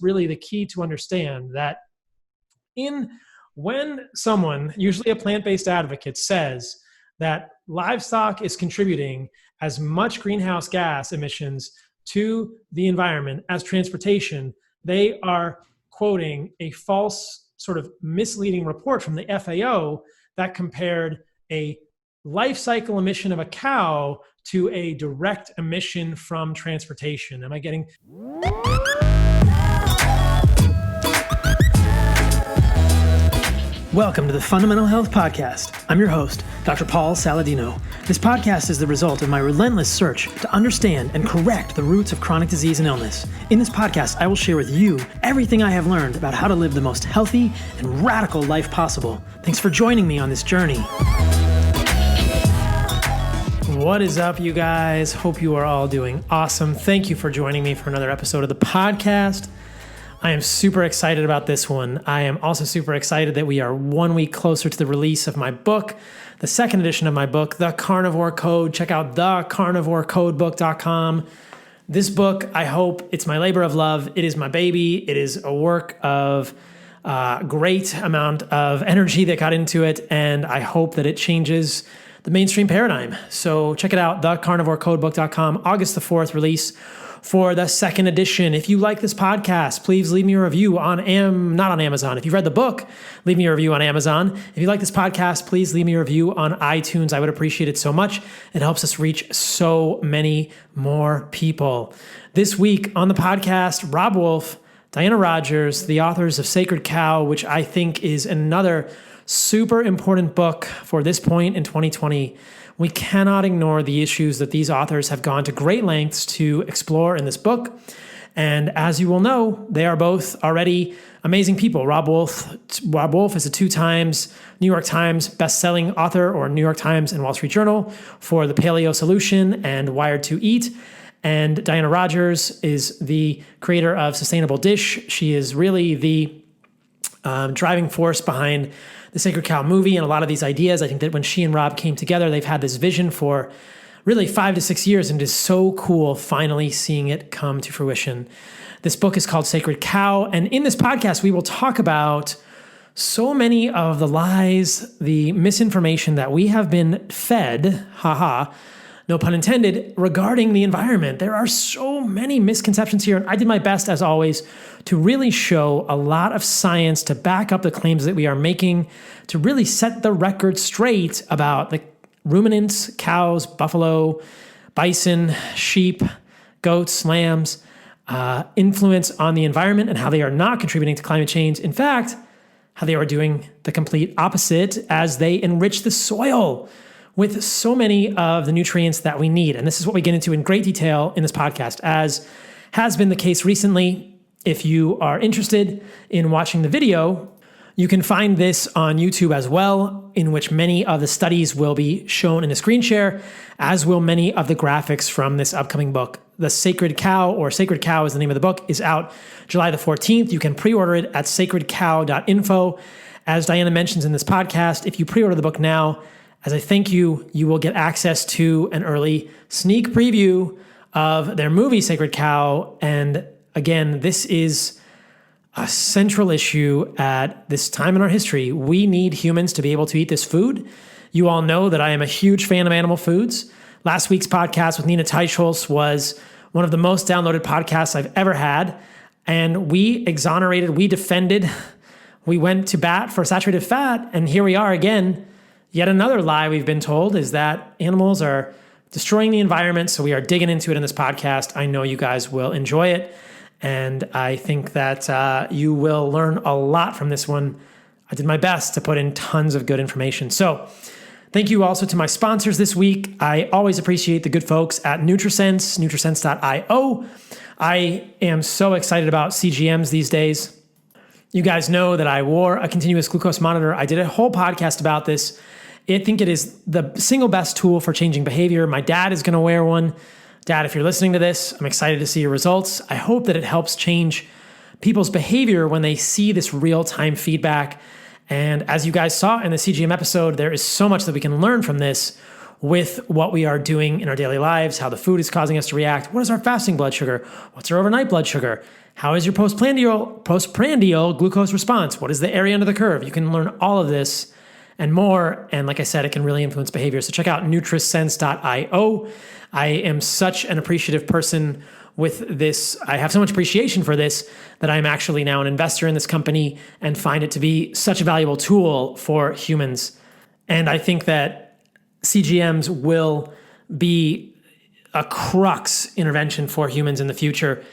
really the key to understand that when someone, usually a plant-based advocate, says that livestock is contributing as much greenhouse gas emissions to the environment as transportation, they are quoting a false, sort of misleading report from the FAO that compared a life cycle emission of a cow to a direct emission from transportation. Am I getting... Welcome to the Fundamental Health Podcast. I'm your host, Dr. Paul Saladino. This podcast is the result of my relentless search to understand and correct the roots of chronic disease and illness. In this podcast, I will share with you everything I have learned about how to live the most healthy and radical life possible. Thanks for joining me on this journey. What is up, you guys? Hope you are all doing awesome. Thank you for joining me for another episode of the podcast. I am super excited about this one. I am also super excited that we are 1 week closer to the release of my book, the second edition of my book, The Carnivore Code. Check out thecarnivorecodebook.com. This book, I hope, it's my labor of love. It is my baby. It is a work of great amount of energy that got into it, and I hope that it changes the mainstream paradigm. So check it out, thecarnivorecodebook.com, August the 4th release for the second edition. If you like this podcast, please leave me a review on not on Amazon. If you've read the book, leave me a review on Amazon. If you like this podcast, please leave me a review on iTunes. I would appreciate it so much. It helps us reach so many more people. This week on the podcast, Robb Wolf, Diana Rodgers, the authors of Sacred Cow, which I think is another super important book for this point in 2020. We cannot ignore the issues that these authors have gone to great lengths to explore in this book. And as you will know, they are both already amazing people. Robb Wolf is a 2 times New York Times best-selling author, or New York Times and Wall Street Journal, for the Paleo Solution and Wired to Eat. And Diana Rodgers is the creator of Sustainable Dish. She is really the driving force behind the Sacred Cow movie and a lot of these ideas. I think that when she and Robb came together, they've had this vision for really 5 to 6 years, and it is so cool finally seeing it come to fruition. This book is called Sacred Cow, and in this podcast, we will talk about so many of the lies, the misinformation that we have been fed, no pun intended, regarding the environment. There are so many misconceptions here, and I did my best, as always, to really show a lot of science to back up the claims that we are making, to really set the record straight about the ruminants, cows, buffalo, bison, sheep, goats, lambs, influence on the environment and how they are not contributing to climate change. In fact, how they are doing the complete opposite as they enrich the soil with so many of the nutrients that we need. And this is what we get into in great detail in this podcast, as has been the case recently. If you are interested in watching the video, you can find this on YouTube as well, in which many of the studies will be shown in a screen share, as will many of the graphics from this upcoming book. The Sacred Cow, or Sacred Cow is the name of the book, is out July the 14th. You can pre-order it at sacredcow.info. As Diana mentions in this podcast, if you pre-order the book now, as a thank you, you will get access to an early sneak preview of their movie, Sacred Cow. And again, this is a central issue at this time in our history. We need humans to be able to eat this food. You all know that I am a huge fan of animal foods. Last week's podcast with Nina Teicholz was one of the most downloaded podcasts I've ever had. And we exonerated, we defended, we went to bat for saturated fat. And here we are again. Yet another lie we've been told is that animals are destroying the environment, so we are digging into it in this podcast. I know you guys will enjoy it, and I think that you will learn a lot from this one. I did my best to put in tons of good information. So thank you also to my sponsors this week. I always appreciate the good folks at NutriSense, nutrisense.io. I am so excited about CGMs these days. You guys know that I wore a continuous glucose monitor. I did a whole podcast about this. I think it is the single best tool for changing behavior. My dad is going to wear one. Dad, if you're listening to this, I'm excited to see your results. I hope that it helps change people's behavior when they see this real-time feedback. And as you guys saw in the CGM episode, there is so much that we can learn from this with what we are doing in our daily lives, how the food is causing us to react. What is our fasting blood sugar? What's our overnight blood sugar? How is your postprandial glucose response? What is the area under the curve? You can learn all of this and more. And like I said, it can really influence behavior. So check out nutrisense.io. I am such an appreciative person with this. I have so much appreciation for this that I'm actually now an investor in this company and find it to be such a valuable tool for humans. And I think that CGMs will be a crux intervention for humans in the future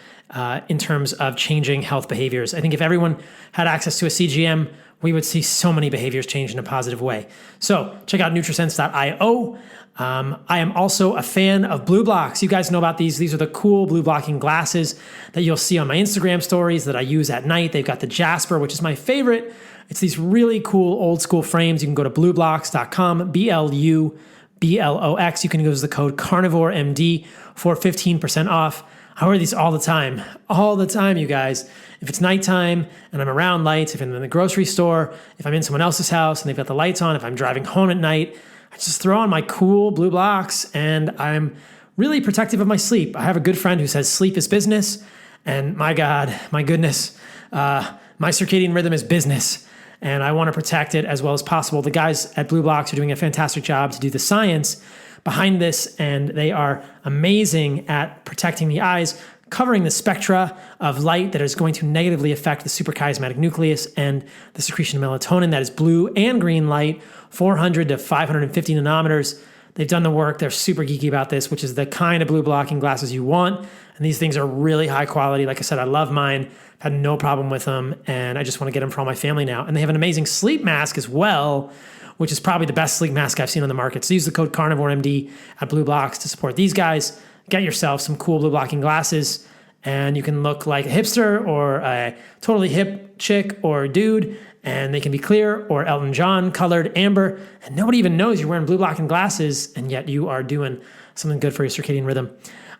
in terms of changing health behaviors. I think if everyone had access to a CGM, we would see so many behaviors change in a positive way. So check out nutrisense.io. I am also a fan of blue blocks. You guys know about these. These are the cool blue blocking glasses that you'll see on my Instagram stories that I use at night. They've got the Jasper, which is my favorite. It's these really cool old school frames. You can go to blueblocks.com, BLUBLOX. You can use the code CarnivoreMD for 15% off. I wear these all the time, you guys. If it's nighttime and I'm around lights, if I'm in the grocery store, if I'm in someone else's house and they've got the lights on, if I'm driving home at night, I just throw on my cool blue blocks and I'm really protective of my sleep. I have a good friend who says sleep is business. And my God, my goodness, my circadian rhythm is business. And I want to protect it as well as possible. The guys at Blue Blocks are doing a fantastic job to do the science behind this, and they are amazing at protecting the eyes, covering the spectra of light that is going to negatively affect the suprachiasmatic nucleus and the secretion of melatonin. That is blue and green light, 400 to 550 nanometers. They've done the work. They're super geeky about this, which is the kind of blue blocking glasses you want. And these things are really high quality. Like I said, I love mine. I've had no problem with them, and I just want to get them for all my family now. And they have an amazing sleep mask as well, which is probably the best sleep mask I've seen on the market. So use the code CarnivoreMD at Blue Blocks to support these guys. Get yourself some cool blue blocking glasses, and you can look like a hipster or a totally hip chick or dude, and they can be clear or Elton John colored amber, and nobody even knows you're wearing blue blocking glasses, and yet you are doing something good for your circadian rhythm.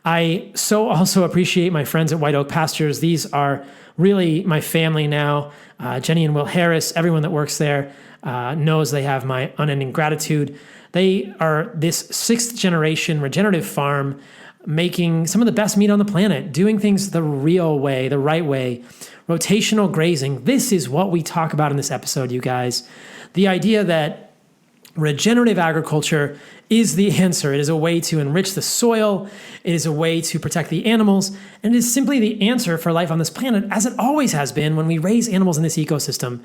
I so also appreciate my friends at White Oak Pastures. These are really my family now. Jenny and Will Harris, everyone that works there knows they have my unending gratitude. They are this 6th generation regenerative farm making some of the best meat on the planet, doing things the real way, the right way, rotational grazing. This is what we talk about in this episode, you guys. The idea that regenerative agriculture is the answer. It is a way to enrich the soil. It is a way to protect the animals. And it is simply the answer for life on this planet, as it always has been when we raise animals in this ecosystem.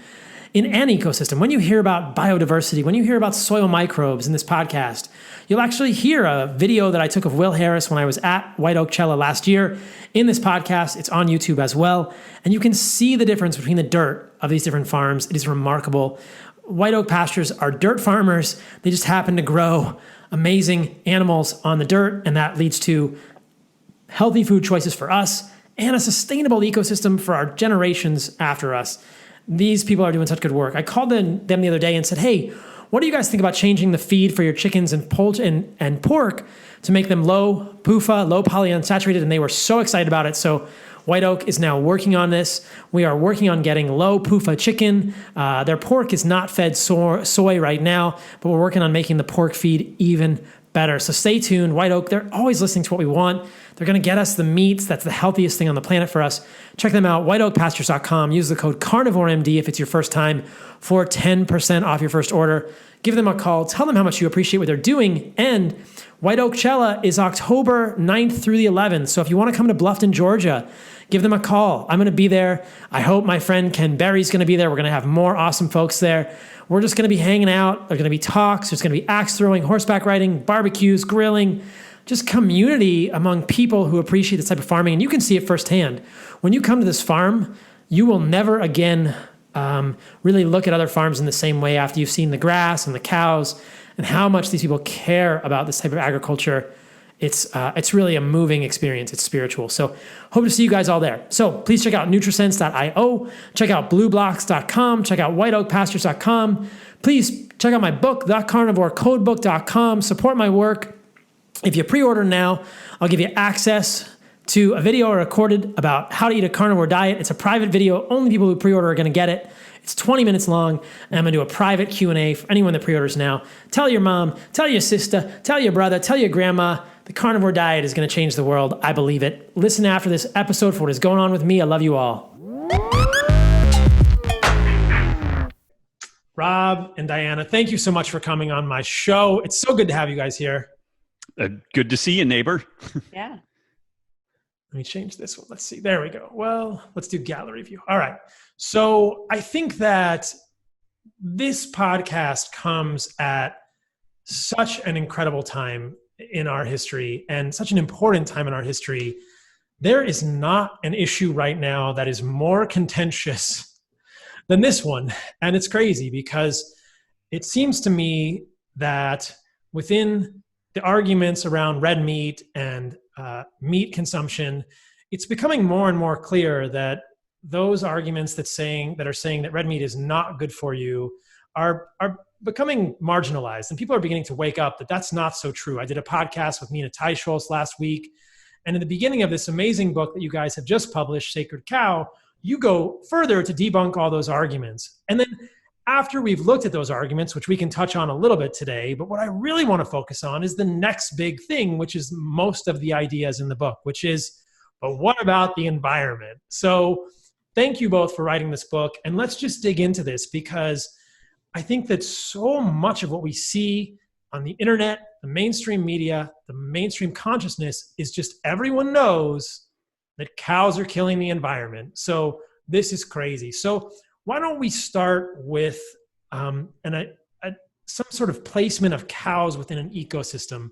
In any ecosystem, when you hear about biodiversity, when you hear about soil microbes in this podcast, you'll actually hear a video that I took of Will Harris when I was at White Oak Cella last year in this podcast. It's on YouTube as well. And you can see the difference between the dirt of these different farms. It is remarkable. White Oak Pastures are dirt farmers. They just happen to grow amazing animals on the dirt, and that leads to healthy food choices for us and a sustainable ecosystem for our generations after us. These people are doing such good work. I called them the other day and said, hey, what do you guys think about changing the feed for your chickens and pork to make them low PUFA, low polyunsaturated? And they were so excited about it. So White Oak is now working on this. We are working on getting low PUFA chicken. Their pork is not fed soy right now, but we're working on making the pork feed even better. So stay tuned. White Oak, they're always listening to what we want. They're going to get us the meats. That's the healthiest thing on the planet for us. Check them out, whiteoakpastures.com. Use the code CarnivoreMD if it's your first time for 10% off your first order. Give them a call. Tell them how much you appreciate what they're doing. And White Oak Cella is October 9th through the 11th. So if you want to come to Bluffton, Georgia, give them a call. I'm going to be there. I hope my friend Ken Berry's going to be there. We're going to have more awesome folks there. We're just going to be hanging out. There's going to be talks. There's going to be axe throwing, horseback riding, barbecues, grilling, just community among people who appreciate this type of farming. And you can see it firsthand. When you come to this farm, you will never again really look at other farms in the same way after you've seen the grass and the cows and how much these people care about this type of agriculture. It's really a moving experience. It's spiritual. So hope to see you guys all there. So please check out nutrisense.io. Check out blueblocks.com. Check out whiteoakpastures.com. Please check out my book, thecarnivorecodebook.com. Support my work. If you pre-order now, I'll give you access to a video I recorded about how to eat a carnivore diet. It's a private video. Only people who pre-order are going to get it. It's 20 minutes long, and I'm going to do a private Q&A for anyone that pre-orders now. Tell your mom, tell your sister, tell your brother, tell your grandma, The carnivore diet is going to change the world. I believe it. Listen after this episode for what is going on with me. I love you all. Robb and Diana, thank you so much for coming on my show. It's so good to have you guys here. Good to see you, neighbor. Yeah. Let me change this one. Let's see. There we go. Well, let's do gallery view. All right. So I think that this podcast comes at such an incredible time in our history and such an important time in our history. There is not an issue right now that is more contentious than this one. And it's crazy because it seems to me that within the arguments around red meat and meat consumption, it's becoming more and more clear that those arguments that are saying that red meat is not good for you are becoming marginalized, and people are beginning to wake up that that's not so true. I did a podcast with Nina Teicholz last week, and in the beginning of this amazing book that you guys have just published, Sacred Cow, you go further to debunk all those arguments. And then after we've looked at those arguments, which we can touch on a little bit today, but what I really want to focus on is the next big thing, which is most of the ideas in the book, which is, but what about the environment? So thank you both for writing this book. And let's just dig into this, because I think that so much of what we see on the internet, the mainstream media, the mainstream consciousness is just everyone knows that cows are killing the environment. So this is crazy. So why don't we start with some sort of placement of cows within an ecosystem?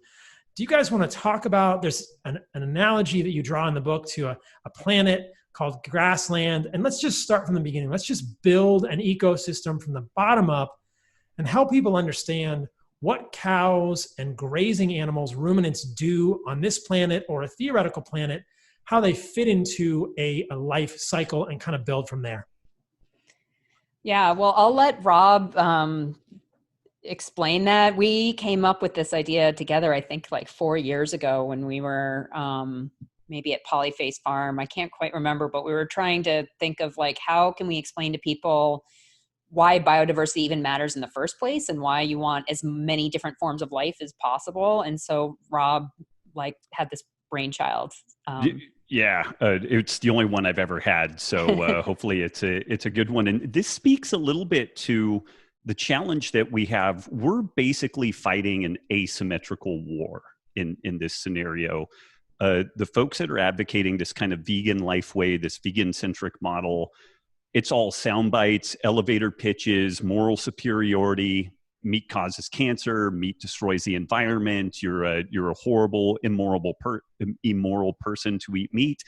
Do you guys want to talk about, there's an analogy that you draw in the book to a planet called grassland. And let's just start from the beginning. Let's just build an ecosystem from the bottom up and help people understand what cows and grazing animals, ruminants, do on this planet or a theoretical planet, how they fit into a life cycle, and kind of build from there. Yeah, well, I'll let Robb explain that. We came up with this idea together, I think like 4 years ago when we were maybe at Polyface Farm. I can't quite remember, but we were trying to think of like, how can we explain to people why biodiversity even matters in the first place and why you want as many different forms of life as possible. And so Robb had this brainchild. It's the only one I've ever had. So hopefully it's a good one. And this speaks a little bit to the challenge that we have. We're basically fighting an asymmetrical war in this scenario. The folks that are advocating this kind of vegan life way, this vegan-centric model, it's all sound bites, elevator pitches, moral superiority. Meat causes cancer. Meat destroys the environment. You're a horrible, immoral person to eat meat,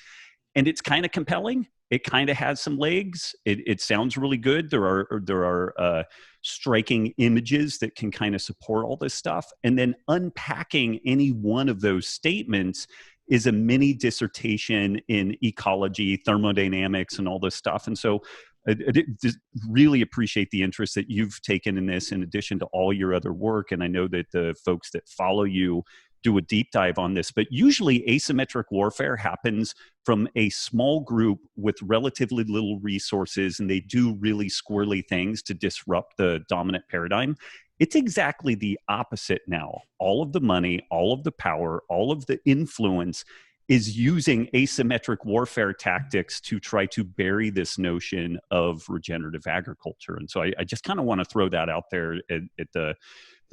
and it's kind of compelling. It kind of has some legs. It sounds really good. There are striking images that can kind of support all this stuff, and then unpacking any one of those statements is a mini dissertation in ecology, thermodynamics, and all this stuff. And so I just really appreciate the interest that you've taken in this, in addition to all your other work. And I know that the folks that follow you do a deep dive on this, but usually asymmetric warfare happens from a small group with relatively little resources, and they do really squirrely things to disrupt the dominant paradigm. It's exactly the opposite now. All of the money, all of the power, all of the influence is using asymmetric warfare tactics to try to bury this notion of regenerative agriculture. And so I just kind of want to throw that out there at the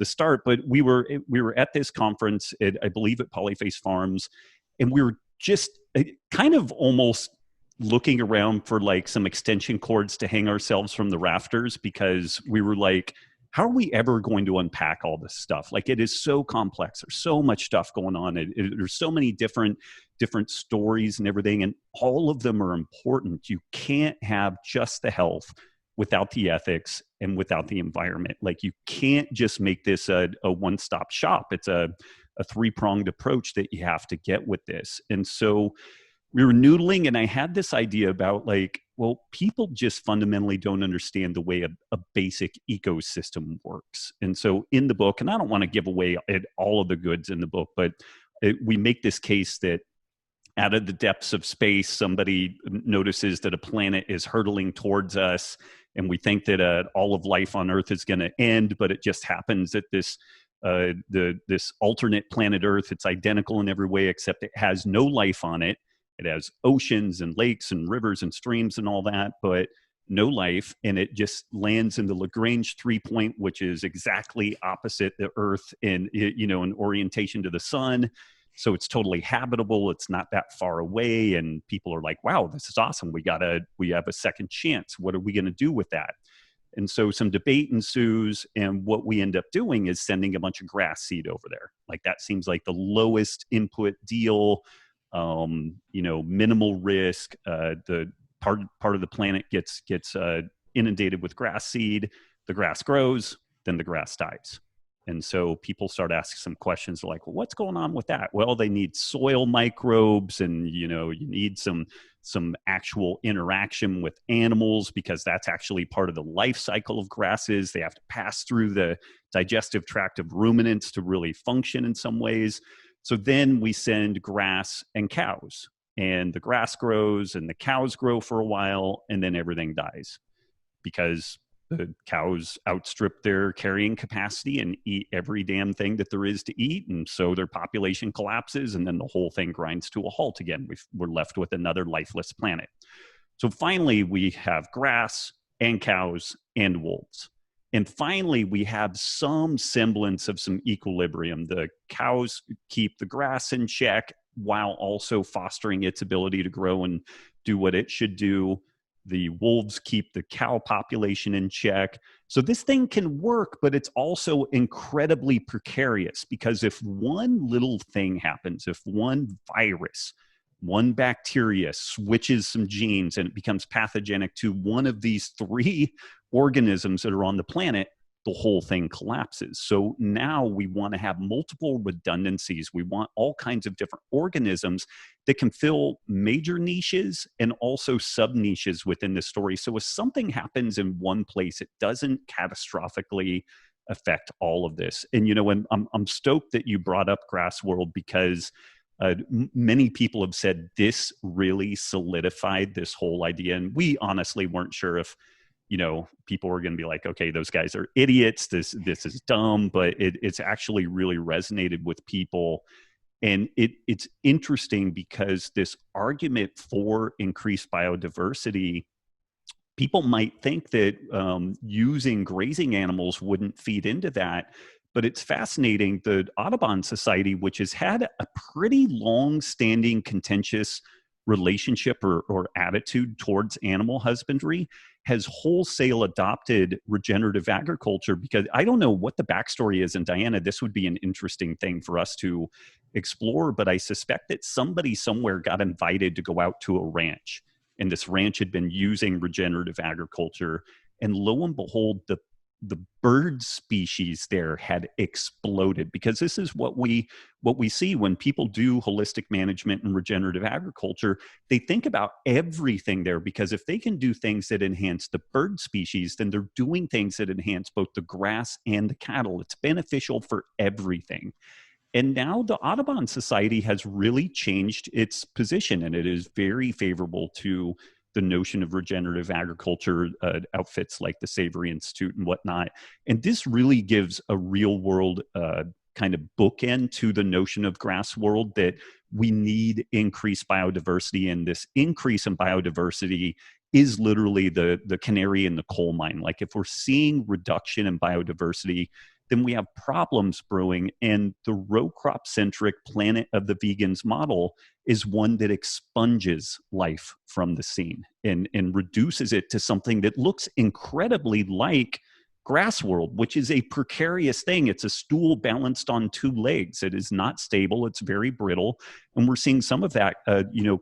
start. But we were at this conference, I believe at Polyface Farms, and we were just kind of almost looking around for like some extension cords to hang ourselves from the rafters, because we were like, how are we ever going to unpack all this stuff? Like, it is so complex. There's so much stuff going on. There's so many different stories and everything, and all of them are important. You can't have just the health without the ethics and without the environment. Like, you can't just make this a one-stop shop. It's a three-pronged approach that you have to get with this. And so we were noodling, and I had this idea about like, well, people just fundamentally don't understand the way a basic ecosystem works. And so in the book, and I don't want to give away all of the goods in the book, but we make this case that out of the depths of space, somebody notices that a planet is hurtling towards us, and we think that all of life on Earth is going to end, but it just happens that this this alternate planet Earth. It's identical in every way, except it has no life on it. It has oceans and lakes and rivers and streams and all that, but no life. And it just lands in the Lagrange 3-point, which is exactly opposite the Earth in, in orientation to the sun. So it's totally habitable. It's not that far away. And people are like, wow, this is awesome. We have a second chance. What are we going to do with that? And so some debate ensues, and what we end up doing is sending a bunch of grass seed over there. Like, that seems like the lowest input deal, minimal risk. The part of the planet gets inundated with grass seed. The grass grows, then the grass dies. And so people start asking some questions like, well, what's going on with that? Well, they need soil microbes, and you need some actual interaction with animals, because that's actually part of the life cycle of grasses. They have to pass through the digestive tract of ruminants to really function in some ways. So then we send grass and cows, and the grass grows and the cows grow for a while, and then everything dies because the cows outstrip their carrying capacity and eat every damn thing that there is to eat. And so their population collapses, and then the whole thing grinds to a halt again. We're left with another lifeless planet. So finally, we have grass and cows and wolves. And finally, we have some semblance of some equilibrium. The cows keep the grass in check while also fostering its ability to grow and do what it should do. The wolves keep the cow population in check. So this thing can work, but it's also incredibly precarious, because if one little thing happens, if one virus, one bacteria switches some genes and it becomes pathogenic to one of these 3 organisms that are on the planet, the whole thing collapses. So now we want to have multiple redundancies. We want all kinds of different organisms that can fill major niches and also sub niches within the story. So if something happens in one place, it doesn't catastrophically affect all of this. And when I'm stoked that you brought up Grass World, because many people have said this really solidified this whole idea. And we honestly weren't sure if people were going to be like, okay, those guys are idiots. This is dumb, but it's actually really resonated with people. And it's interesting because this argument for increased biodiversity, people might think that using grazing animals wouldn't feed into that. But it's fascinating. The Audubon Society, which has had a pretty long-standing contentious relationship or attitude towards animal husbandry, has wholesale adopted regenerative agriculture, because I don't know what the backstory is. And Diana, this would be an interesting thing for us to explore, but I suspect that somebody somewhere got invited to go out to a ranch, and this ranch had been using regenerative agriculture, and lo and behold, the bird species there had exploded, because this is what we see when people do holistic management and regenerative agriculture. They think about everything there, because if they can do things that enhance the bird species, then they're doing things that enhance both the grass and the cattle. It's beneficial for everything. And now the Audubon Society has really changed its position, and it is very favorable to the notion of regenerative agriculture, outfits like the Savory Institute and whatnot. And this really gives a real world kind of bookend to the notion of Grass World, that we need increased biodiversity. And this increase in biodiversity is literally the canary in the coal mine. Like, if we're seeing reduction in biodiversity, then we have problems brewing. And the row crop centric Planet of the Vegans model is one that expunges life from the scene and reduces it to something that looks incredibly like Grass World, which is a precarious thing. It's a stool balanced on 2 legs. It is not stable. It's very brittle. And we're seeing some of that,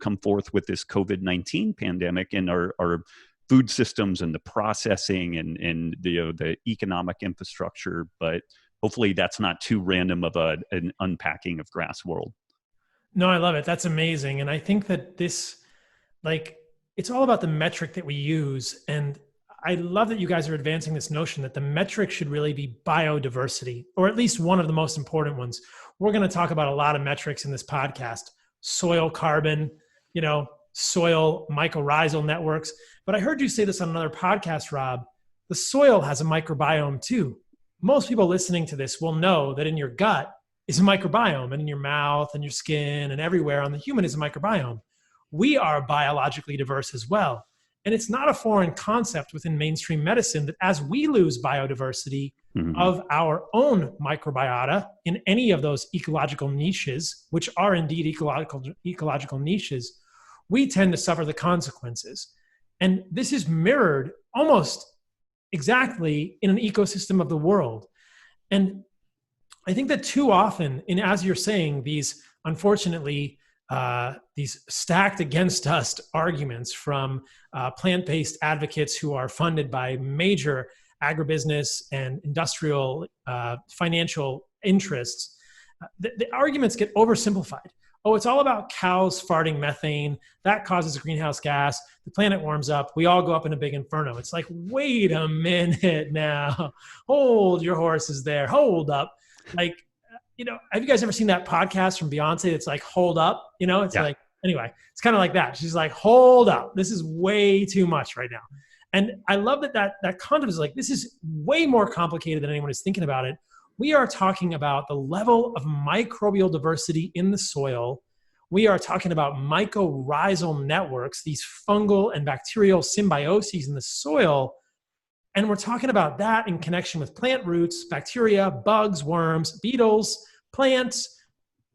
come forth with this COVID-19 pandemic and our food systems and the processing and the economic infrastructure. But hopefully that's not too random of an unpacking of Grass World. No, I love it. That's amazing. And I think that this, it's all about the metric that we use. And I love that you guys are advancing this notion that the metric should really be biodiversity, or at least one of the most important ones. We're going to talk about a lot of metrics in this podcast: soil carbon, soil mycorrhizal networks. But I heard you say this on another podcast, Robb. The soil has a microbiome too. most people listening to this will know that in your gut is a microbiome, and in your mouth and your skin and everywhere on the human is a microbiome. We are biologically diverse as well. And it's not a foreign concept within mainstream medicine that as we lose biodiversity of our own microbiota in any of those ecological niches, which are indeed ecological niches, we tend to suffer the consequences. And this is mirrored almost exactly in an ecosystem of the world. And I think that too often, and as you're saying, these unfortunately, these stacked against us arguments from plant-based advocates who are funded by major agribusiness and industrial financial interests, the arguments get oversimplified. Oh, it's all about cows farting methane. That causes a greenhouse gas. The planet warms up. We all go up in a big inferno. It's like, wait a minute now. Hold your horses there. Hold up. Like, have you guys ever seen that podcast from Beyonce? It's like, hold up, it's like, anyway, it's kind of like that. She's like, hold up. This is way too much right now. And I love that concept is like, this is way more complicated than anyone is thinking about it. We are talking about the level of microbial diversity in the soil. We are talking about mycorrhizal networks, these fungal and bacterial symbioses in the soil. And we're talking about that in connection with plant roots, bacteria, bugs, worms, beetles, plants,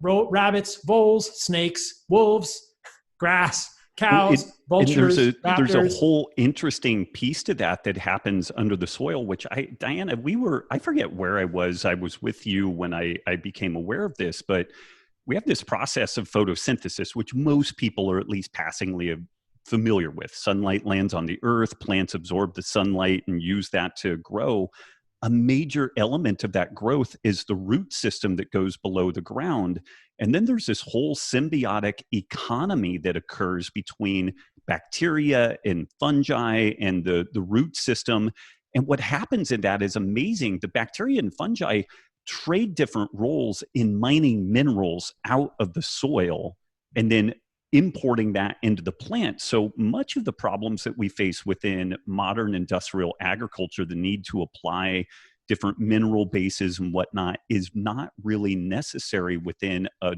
rabbits, voles, snakes, wolves, grass, cows, vultures, raptors. There's a whole interesting piece to that happens under the soil, which Diana, I forget where I was with you when I became aware of this, but we have this process of photosynthesis, which most people are at least passingly familiar with. Sunlight lands on the earth, plants absorb the sunlight and use that to grow. A major element of that growth is the root system that goes below the ground. And then there's this whole symbiotic economy that occurs between bacteria and fungi and the root system. And what happens in that is amazing. The bacteria and fungi trade different roles in mining minerals out of the soil and then importing that into the plant. So much of the problems that we face within modern industrial agriculture, the need to apply different mineral bases and whatnot, is not really necessary within a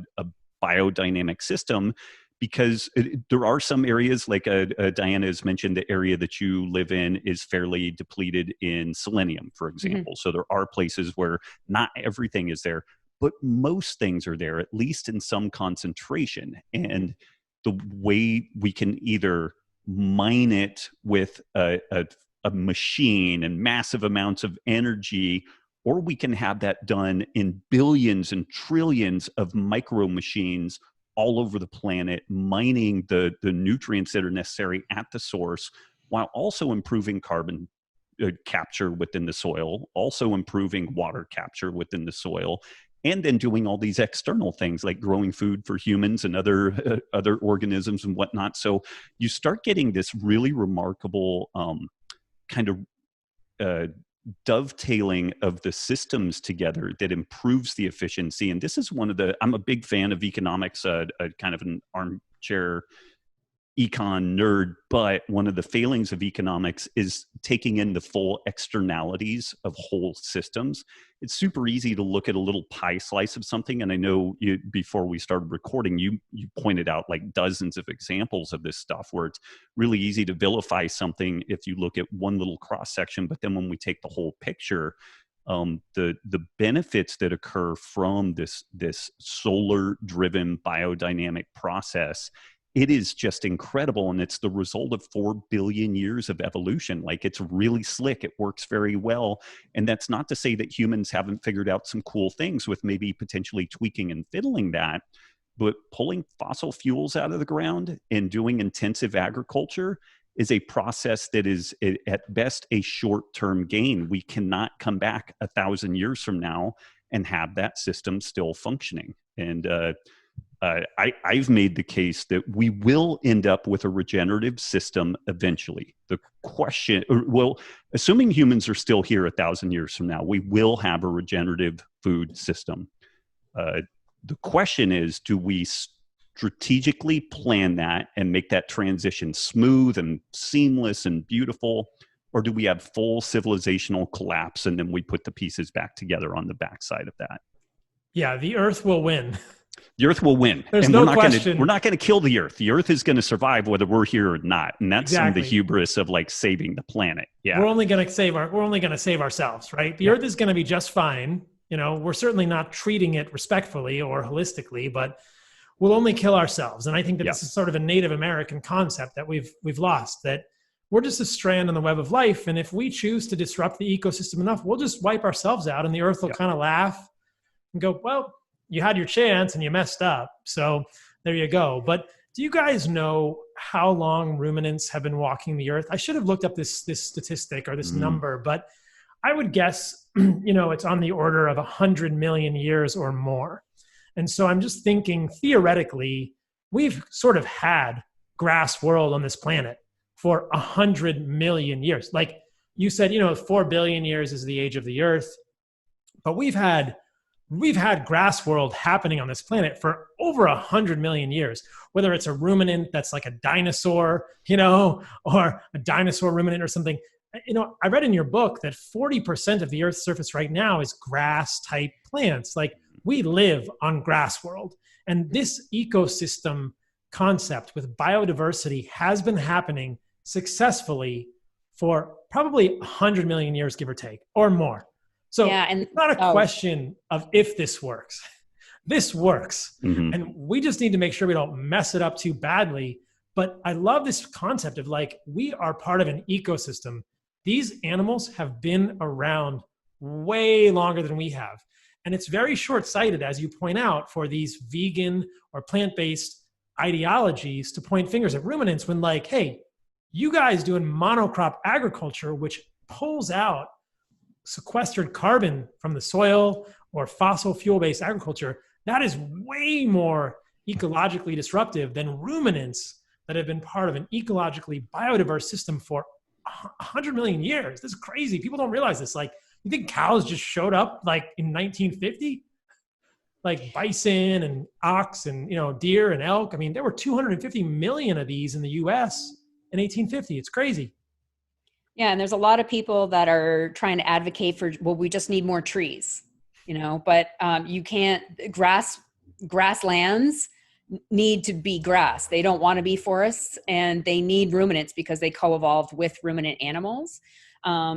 biodynamic system, because there are some areas, like Diana has mentioned, the area that you live in is fairly depleted in selenium, for example. So there are places where not everything is there, but most things are there, at least in some concentration. And the way we can either mine it with a machine and massive amounts of energy, or we can have that done in billions and trillions of micro machines all over the planet, mining the nutrients that are necessary at the source, while also improving carbon capture within the soil, also improving water capture within the soil, and then doing all these external things like growing food for humans and other organisms and whatnot. So you start getting this really remarkable kind of dovetailing of the systems together that improves the efficiency. And this is I'm a big fan of economics, kind of an armchair econ nerd, but one of the failings of economics is taking in the full externalities of whole systems. It's super easy to look at a little pie slice of something. And I know before we started recording, you pointed out like dozens of examples of this stuff where it's really easy to vilify something if you look at one little cross section. But then when we take the whole picture, the benefits that occur from this solar driven biodynamic process, it is just incredible. And it's the result of 4 billion years of evolution. Like, it's really slick. It works very well. And that's not to say that humans haven't figured out some cool things with maybe potentially tweaking and fiddling that, but pulling fossil fuels out of the ground and doing intensive agriculture is a process that is at best a short-term gain. We cannot come back 1,000 years from now and have that system still functioning. And I've made the case that we will end up with a regenerative system eventually. The question, well, assuming humans are still here 1,000 years from now, we will have a regenerative food system. The question is, do we strategically plan that and make that transition smooth and seamless and beautiful? or do we have full civilizational collapse and then we put the pieces back together on the backside of that? Yeah, the Earth will win. The Earth will win. There's and no we're not question. We're not going to kill the Earth. The Earth is going to survive whether we're here or not. And that's some of the Exactly. hubris of like saving the planet. Yeah. We're only going to save ourselves, right? The Earth is going to be just fine. You know, we're certainly not treating it respectfully or holistically, but we'll only kill ourselves. And I think that this is sort of a Native American concept that we've lost, that we're just a strand on the web of life. And if we choose to disrupt the ecosystem enough, we'll just wipe ourselves out and the Earth will kind of laugh and go, well, you had your chance and you messed up. So there you go. But do you guys know how long ruminants have been walking the Earth? I should have looked up this statistic or this number, but I would guess, it's on the order of 100 million years or more. And so I'm just thinking, theoretically, we've sort of had grass world on this planet for 100 million years. Like you said, 4 billion years is the age of the Earth, but we've had grass world happening on this planet for over 100 million years, whether it's a ruminant that's like a dinosaur, or a dinosaur ruminant or something. I read in your book that 40% of the Earth's surface right now is grass type plants. Like we live on grass world. And this ecosystem concept with biodiversity has been happening successfully for probably 100 million years, give or take, or more. So it's not a question of if this works. This works. Mm-hmm. And we just need to make sure we don't mess it up too badly. But I love this concept of like, we are part of an ecosystem. These animals have been around way longer than we have. And it's very short-sighted, as you point out, for these vegan or plant-based ideologies to point fingers at ruminants when like, hey, you guys doing monocrop agriculture, which pulls out sequestered carbon from the soil, or fossil fuel-based agriculture, that is way more ecologically disruptive than ruminants that have been part of an ecologically biodiverse system for 100 million years. This is crazy. People don't realize this. Like, you think cows just showed up like in 1950? Like bison and ox and, deer and elk. I mean, there were 250 million of these in the US in 1850. It's crazy. Yeah, and there's a lot of people that are trying to advocate for, well, we just need more trees, but you can't, grasslands need to be grass. They don't want to be forests, and they need ruminants because they co-evolved with ruminant animals.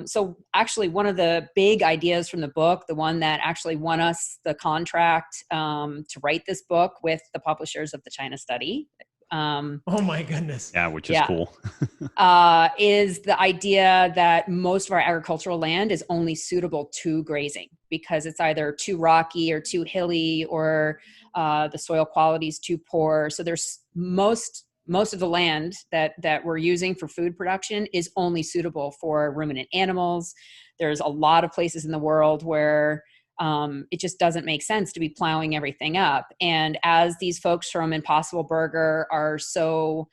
So actually one of the big ideas from the book, the one that actually won us the contract to write this book with the publishers of the China study, oh my goodness. Yeah, which is cool. Is the idea that most of our agricultural land is only suitable to grazing because it's either too rocky or too hilly, or the soil quality is too poor. So there's most of the land that we're using for food production is only suitable for ruminant animals. There's a lot of places in the world where it just doesn't make sense to be plowing everything up. And as these folks from Impossible Burger are so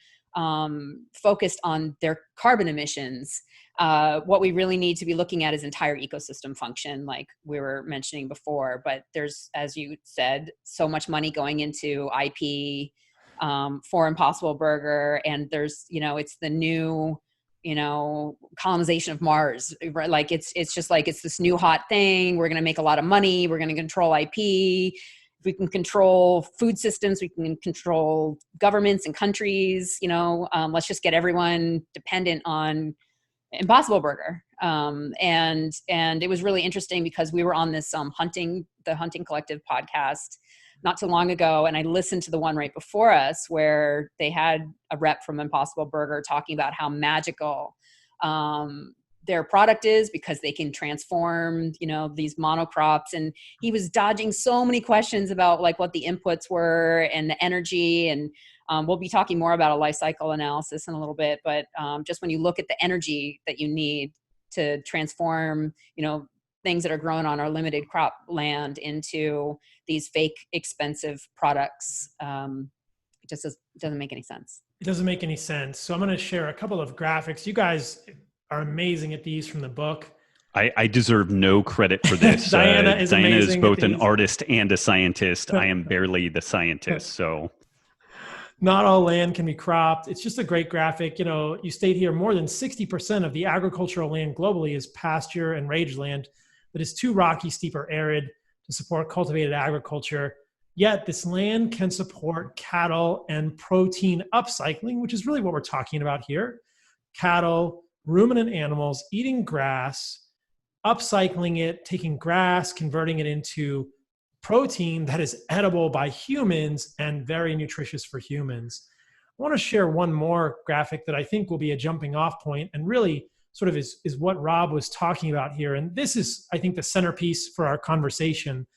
focused on their carbon emissions, what we really need to be looking at is entire ecosystem function, like we were mentioning before. But there's, as you said, so much money going into IP for Impossible Burger. And there's, it's the new colonization of Mars, right? Like it's just like, it's this new hot thing. We're going to make a lot of money. We're going to control IP. If we can control food systems, we can control governments and countries, let's just get everyone dependent on Impossible Burger. And it was really interesting because we were on this the Hunting Collective podcast not too long ago. And I listened to the one right before us where they had a rep from Impossible Burger talking about how magical their product is because they can transform, these monocrops. And he was dodging so many questions about like what the inputs were and the energy. And we'll be talking more about a life cycle analysis in a little bit. But just when you look at the energy that you need to transform, things that are grown on our limited crop land into these fake expensive products, it just doesn't make any sense. It doesn't make any sense. So I'm going to share a couple of graphics. You guys are amazing at these from the book. I deserve no credit for this. Diana is both an artist and a scientist. I am barely the scientist. So Not all land can be cropped. It's just a great graphic. You state here more than 60% of the agricultural land globally is pasture and rangeland that is too rocky, steep, or arid to support cultivated agriculture. Yet this land can support cattle and protein upcycling, which is really what we're talking about here. Cattle, ruminant animals eating grass, upcycling it, taking grass, converting it into protein that is edible by humans and very nutritious for humans. I want to share one more graphic that I think will be a jumping off point and really sort of is what Robb was talking about here. And this is, I think, the centerpiece for our conversation.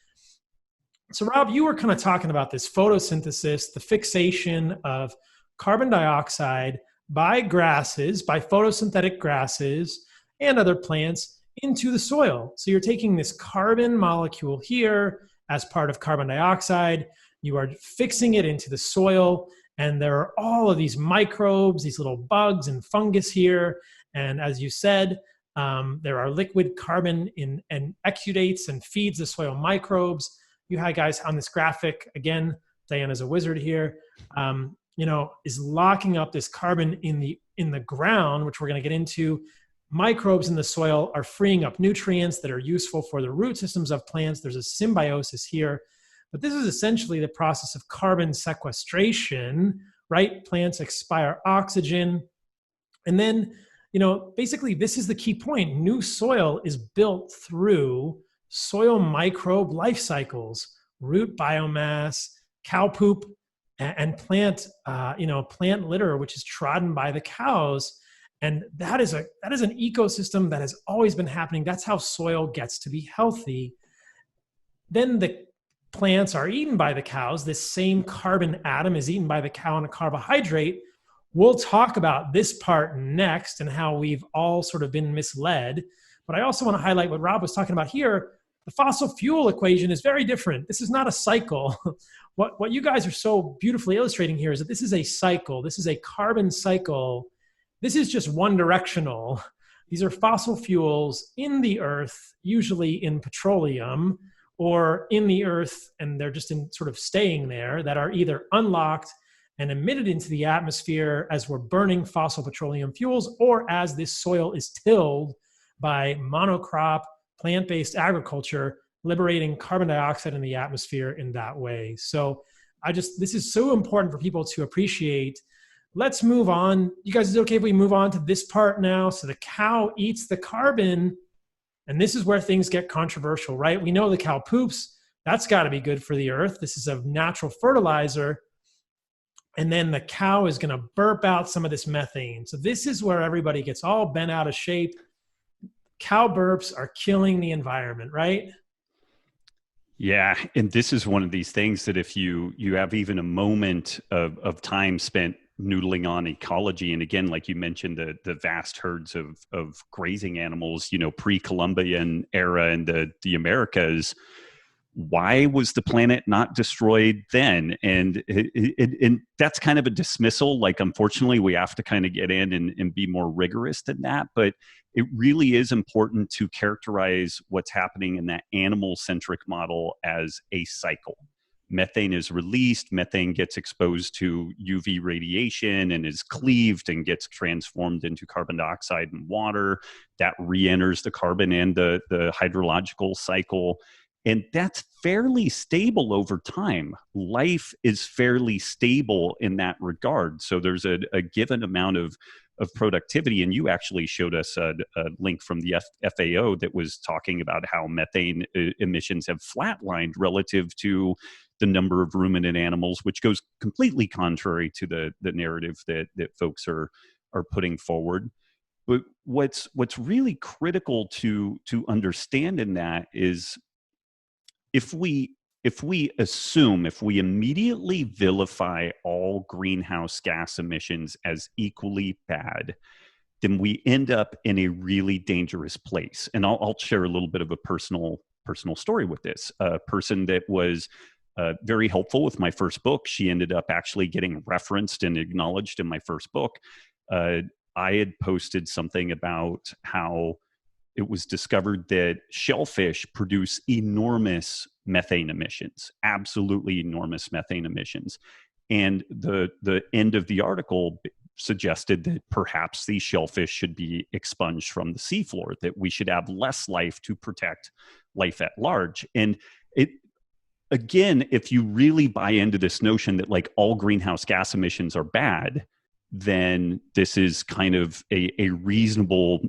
So Robb, you were kind of talking about this photosynthesis, the fixation of carbon dioxide by grasses, by photosynthetic grasses and other plants into the soil. So you're taking this carbon molecule here as part of carbon dioxide, you are fixing it into the soil, and there are all of these microbes, these little bugs and fungus here. And as you said, there are liquid carbon and exudates and feeds the soil microbes. You had guys on this graphic, again, Diana's a wizard here, is locking up this carbon in the ground, which we're going to get into. Microbes in the soil are freeing up nutrients that are useful for the root systems of plants. There's a symbiosis here. But this is essentially the process of carbon sequestration, right? Plants expire oxygen. And then, basically this is the key point. New soil is built through soil microbe life cycles, root biomass, cow poop, and plant litter, which is trodden by the cows. And that is an ecosystem that has always been happening. That's how soil gets to be healthy. Then the plants are eaten by the cows. This same carbon atom is eaten by the cow and a carbohydrate. We'll talk about this part next and how we've all sort of been misled. But I also want to highlight what Robb was talking about here. The fossil fuel equation is very different. This is not a cycle. What you guys are so beautifully illustrating here is that this is a cycle. This is a carbon cycle. This is just one directional. These are fossil fuels in the earth, usually in petroleum or in the earth, and they're just in sort of staying there, that are either unlocked and emitted into the atmosphere as we're burning fossil petroleum fuels, or as this soil is tilled by monocrop, plant-based agriculture, liberating carbon dioxide in the atmosphere in that way. So this is so important for people to appreciate. Let's move on. You guys, is it okay if we move on to this part now? So the cow eats the carbon, and this is where things get controversial, right? We know the cow poops. That's got to be good for the earth. This is a natural fertilizer. And then the cow is going to burp out some of this methane. So this is where everybody gets all bent out of shape. Cow burps are killing the environment, right? Yeah, and this is one of these things that if you have even a moment of time spent noodling on ecology, and again, like you mentioned, the vast herds of grazing animals, pre-Columbian era and the Americas, why was the planet not destroyed then? And that's kind of a dismissal. Like, unfortunately, we have to kind of get in and be more rigorous than that. But it really is important to characterize what's happening in that animal-centric model as a cycle. Methane is released, methane gets exposed to UV radiation and is cleaved and gets transformed into carbon dioxide and water. That re-enters the carbon and the hydrological cycle. And that's fairly stable over time. Life is fairly stable in that regard. So there's a given amount of productivity. And you actually showed us a link from the FAO that was talking about how methane emissions have flatlined relative to the number of ruminant animals, which goes completely contrary to the narrative that folks are putting forward. But what's really critical to understand in that is, if we immediately vilify all greenhouse gas emissions as equally bad, then we end up in a really dangerous place. And I'll share a little bit of a personal story with this. A person that was very helpful with my first book. She ended up actually getting referenced and acknowledged in my first book. I had posted something about how it was discovered that shellfish produce enormous methane emissions, absolutely enormous methane emissions. And the end of the article suggested that perhaps these shellfish should be expunged from the seafloor, that we should have less life to protect life at large. And it, again, if you really buy into this notion that like all greenhouse gas emissions are bad, then this is kind of a reasonable,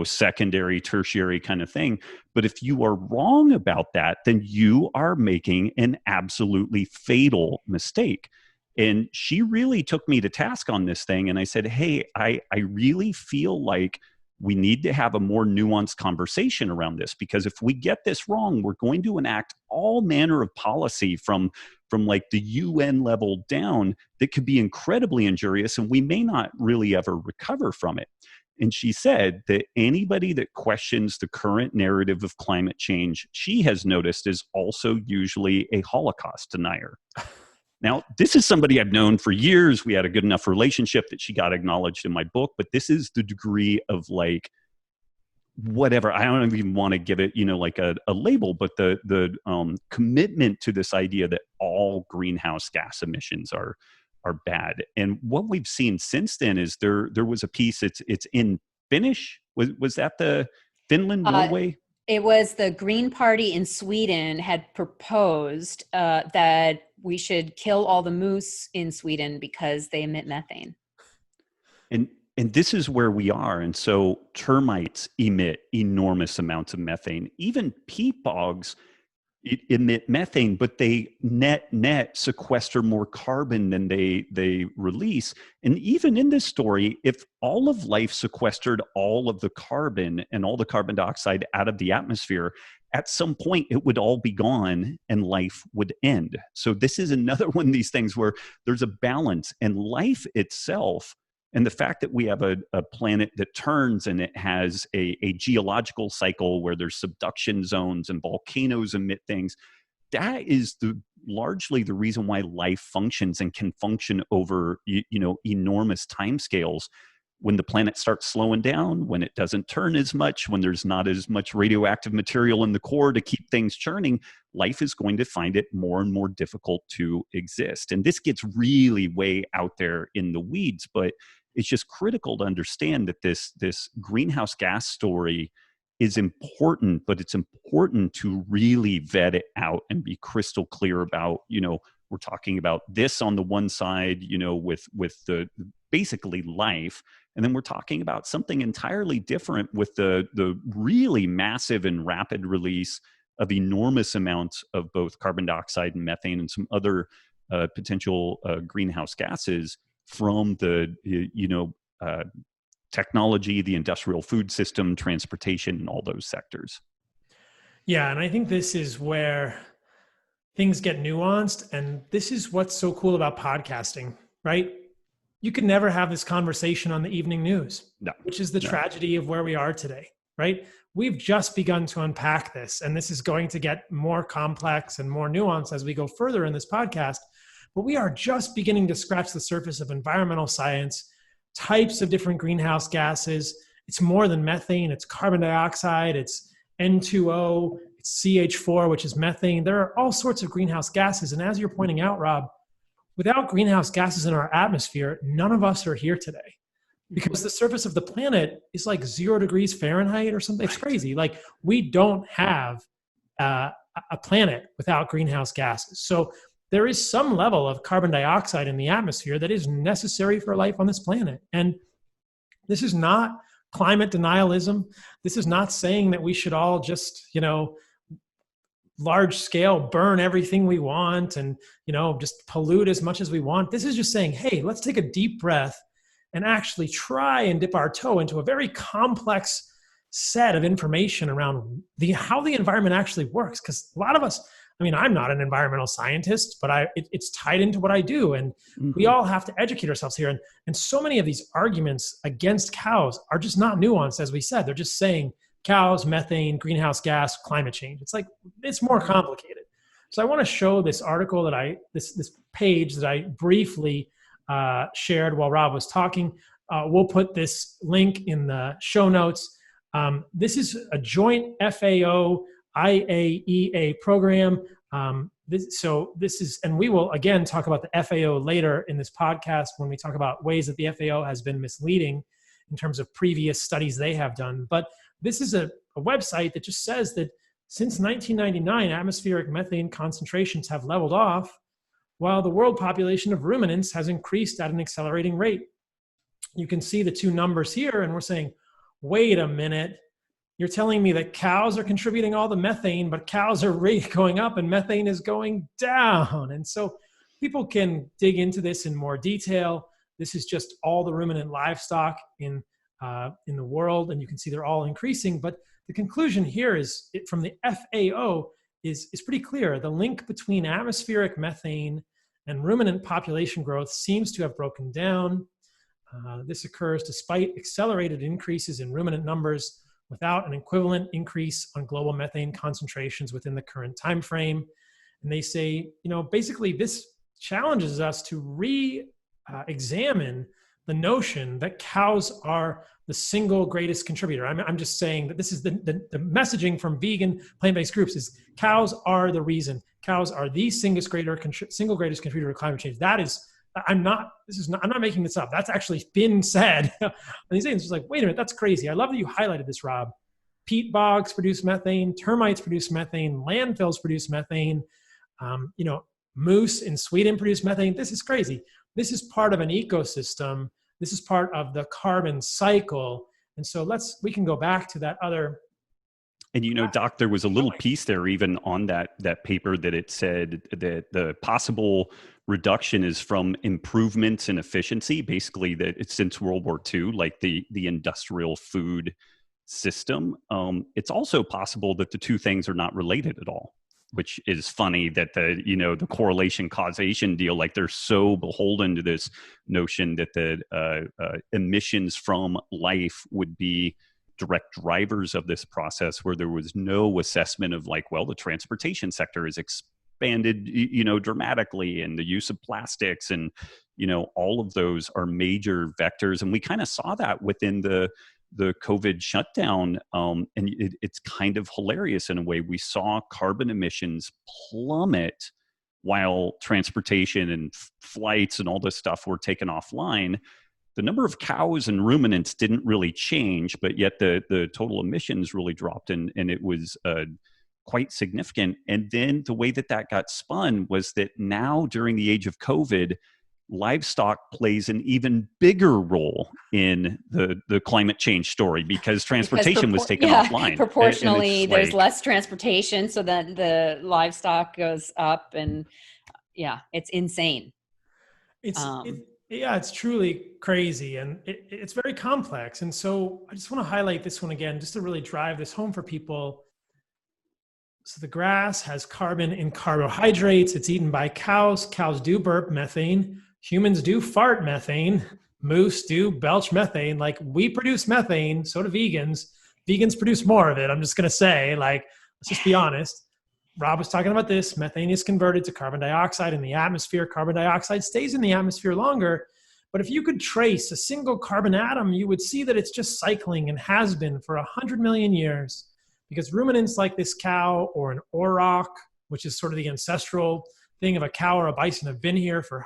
secondary, tertiary kind of thing. But if you are wrong about that, then you are making an absolutely fatal mistake. And she really took me to task on this thing. And I said, hey, I really feel like we need to have a more nuanced conversation around this, because if we get this wrong, we're going to enact all manner of policy from like the UN level down that could be incredibly injurious, and we may not really ever recover from it. And she said that anybody that questions the current narrative of climate change, she has noticed, is also usually a Holocaust denier. Now, this is somebody I've known for years. We had a good enough relationship that she got acknowledged in my book, but this is the degree of like, whatever, I don't even want to give it, like a label, but the commitment to this idea that all greenhouse gas emissions are bad. And what we've seen since then is there was a piece, it's in Finnish. Was that the Finland, Norway? It was the Green Party in Sweden had proposed that we should kill all the moose in Sweden because they emit methane. And this is where we are. And so termites emit enormous amounts of methane. Even peat bogs emit methane, but they net sequester more carbon than they release. And even in this story, if all of life sequestered all of the carbon and all the carbon dioxide out of the atmosphere, at some point it would all be gone and life would end. So this is another one of these things where there's a balance, and life itself, and the fact that we have a planet that turns and it has a geological cycle where there's subduction zones and volcanoes emit things, that is largely the reason why life functions and can function over enormous timescales. When the planet starts slowing down, when it doesn't turn as much, when there's not as much radioactive material in the core to keep things churning, life is going to find it more and more difficult to exist. And this gets really way out there in the weeds, but it's just critical to understand that this greenhouse gas story is important, but it's important to really vet it out and be crystal clear about, we're talking about this on the one side, with the basically life. And then we're talking about something entirely different with the really massive and rapid release of enormous amounts of both carbon dioxide and methane and some other potential greenhouse gases from the technology, the industrial food system, transportation, and all those sectors. Yeah, and I think this is where things get nuanced, and this is what's so cool about podcasting, right? You could never have this conversation on the evening news, which is the tragedy of where we are today, right? We've just begun to unpack this, and this is going to get more complex and more nuanced as we go further in this podcast. But we are just beginning to scratch the surface of environmental science, types of different greenhouse gases. It's more than methane, it's carbon dioxide, it's N2O, it's CH4, which is methane. There are all sorts of greenhouse gases. And as you're pointing out, Rob, without greenhouse gases in our atmosphere, none of us are here today, because the surface of the planet is like 0 degrees Fahrenheit or something. It's crazy. Like, we don't have a planet without greenhouse gases. So there is some level of carbon dioxide in the atmosphere that is necessary for life on this planet. And this is not climate denialism. This is not saying that we should all just, large scale burn everything we want and, just pollute as much as we want. This is just saying, hey, let's take a deep breath and actually try and dip our toe into a very complex set of information around how the environment actually works. Because a lot of us, I'm not an environmental scientist, but it's tied into what I do. And we all have to educate ourselves here. And so many of these arguments against cows are just not nuanced, as we said. They're just saying cows, methane, greenhouse gas, climate change. It's like, it's more complicated. So I want to show this article this page that I briefly shared while Rob was talking. We'll put this link in the show notes. This is a joint FAO IAEA program. This is, and we will again talk about the FAO later in this podcast when we talk about ways that the FAO has been misleading in terms of previous studies they have done. But this is a website that just says that since 1999, atmospheric methane concentrations have leveled off, while the world population of ruminants has increased at an accelerating rate. You can see the two numbers here, and we're saying, wait a minute, you're telling me that cows are contributing all the methane, but cows are going up and methane is going down. And so people can dig into this in more detail. This is just all the ruminant livestock in the world, and you can see they're all increasing. But the conclusion here is from the FAO is pretty clear. The link between atmospheric methane and ruminant population growth seems to have broken down. This occurs despite accelerated increases in ruminant numbers without an equivalent increase on global methane concentrations within the current time frame. And they say, basically this challenges us to re-examine the notion that cows are the single greatest contributor. I'm just saying that this is the messaging from vegan plant-based groups is cows are the reason. Cows are the single greatest contributor to climate change. That is, I'm not making this up. That's actually been said. And these things are like, wait a minute, that's crazy. I love that you highlighted this, Rob. Peat bogs produce methane, termites produce methane, landfills produce methane, moose in Sweden produce methane. This is crazy. This is part of an ecosystem. This is part of the carbon cycle. And so we can go back to that other. And Doc, there was a little piece there even on that paper that it said that the possible reduction is from improvements in efficiency, basically that it's since World War II, like the industrial food system. It's also possible that the two things are not related at all, which is funny that the correlation causation deal, like they're so beholden to this notion that the emissions from life would be direct drivers of this process, where there was no assessment of the transportation sector is expanded, dramatically, and the use of plastics and, all of those are major vectors. And we kind of saw that within the COVID shutdown. And it's kind of hilarious in a way. We saw carbon emissions plummet while transportation and flights and all this stuff were taken offline. The number of cows and ruminants didn't really change, but yet the total emissions really dropped, and it was quite significant. And then the way that got spun was that now during the age of COVID, livestock plays an even bigger role in the climate change story because transportation was taken offline. Proportionally, there's less transportation, so then the livestock goes up, and it's insane. It's truly crazy, and it's very complex. And so I just want to highlight this one again, just to really drive this home for people. So the grass has carbon in carbohydrates. It's eaten by cows. Cows do burp methane. Humans do fart methane. Moose do belch methane. Like, we produce methane, so do vegans. Vegans produce more of it. I'm just going to say, let's just be honest. Rob was talking about this. Methane is converted to carbon dioxide in the atmosphere. Carbon dioxide stays in the atmosphere longer. But if you could trace a single carbon atom, you would see that it's just cycling and has been for 100 million years. Because ruminants like this cow or an auroch, which is sort of the ancestral thing of a cow or a bison, have been here for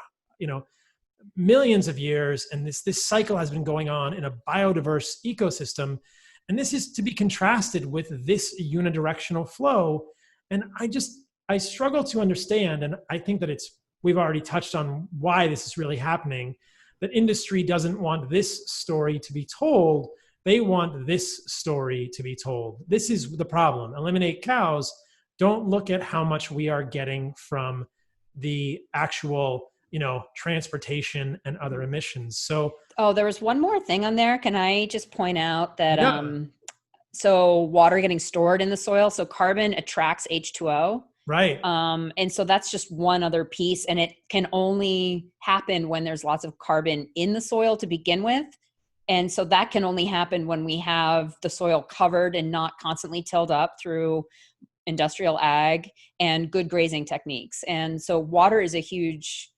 millions of years. And this cycle has been going on in a biodiverse ecosystem. And this is to be contrasted with this unidirectional flow. And I struggle to understand, and I think that we've already touched on why this is really happening, that industry doesn't want this story to be told. They want this story to be told. This is the problem. Eliminate cows. Don't look at how much we are getting from the actual, transportation and other emissions. So, there was one more thing on there. Can I just point out that, so water getting stored in the soil. So carbon attracts H2O. Right. And so that's just one other piece. And it can only happen when there's lots of carbon in the soil to begin with. And so that can only happen when we have the soil covered and not constantly tilled up through industrial ag and good grazing techniques. And so water is a huge,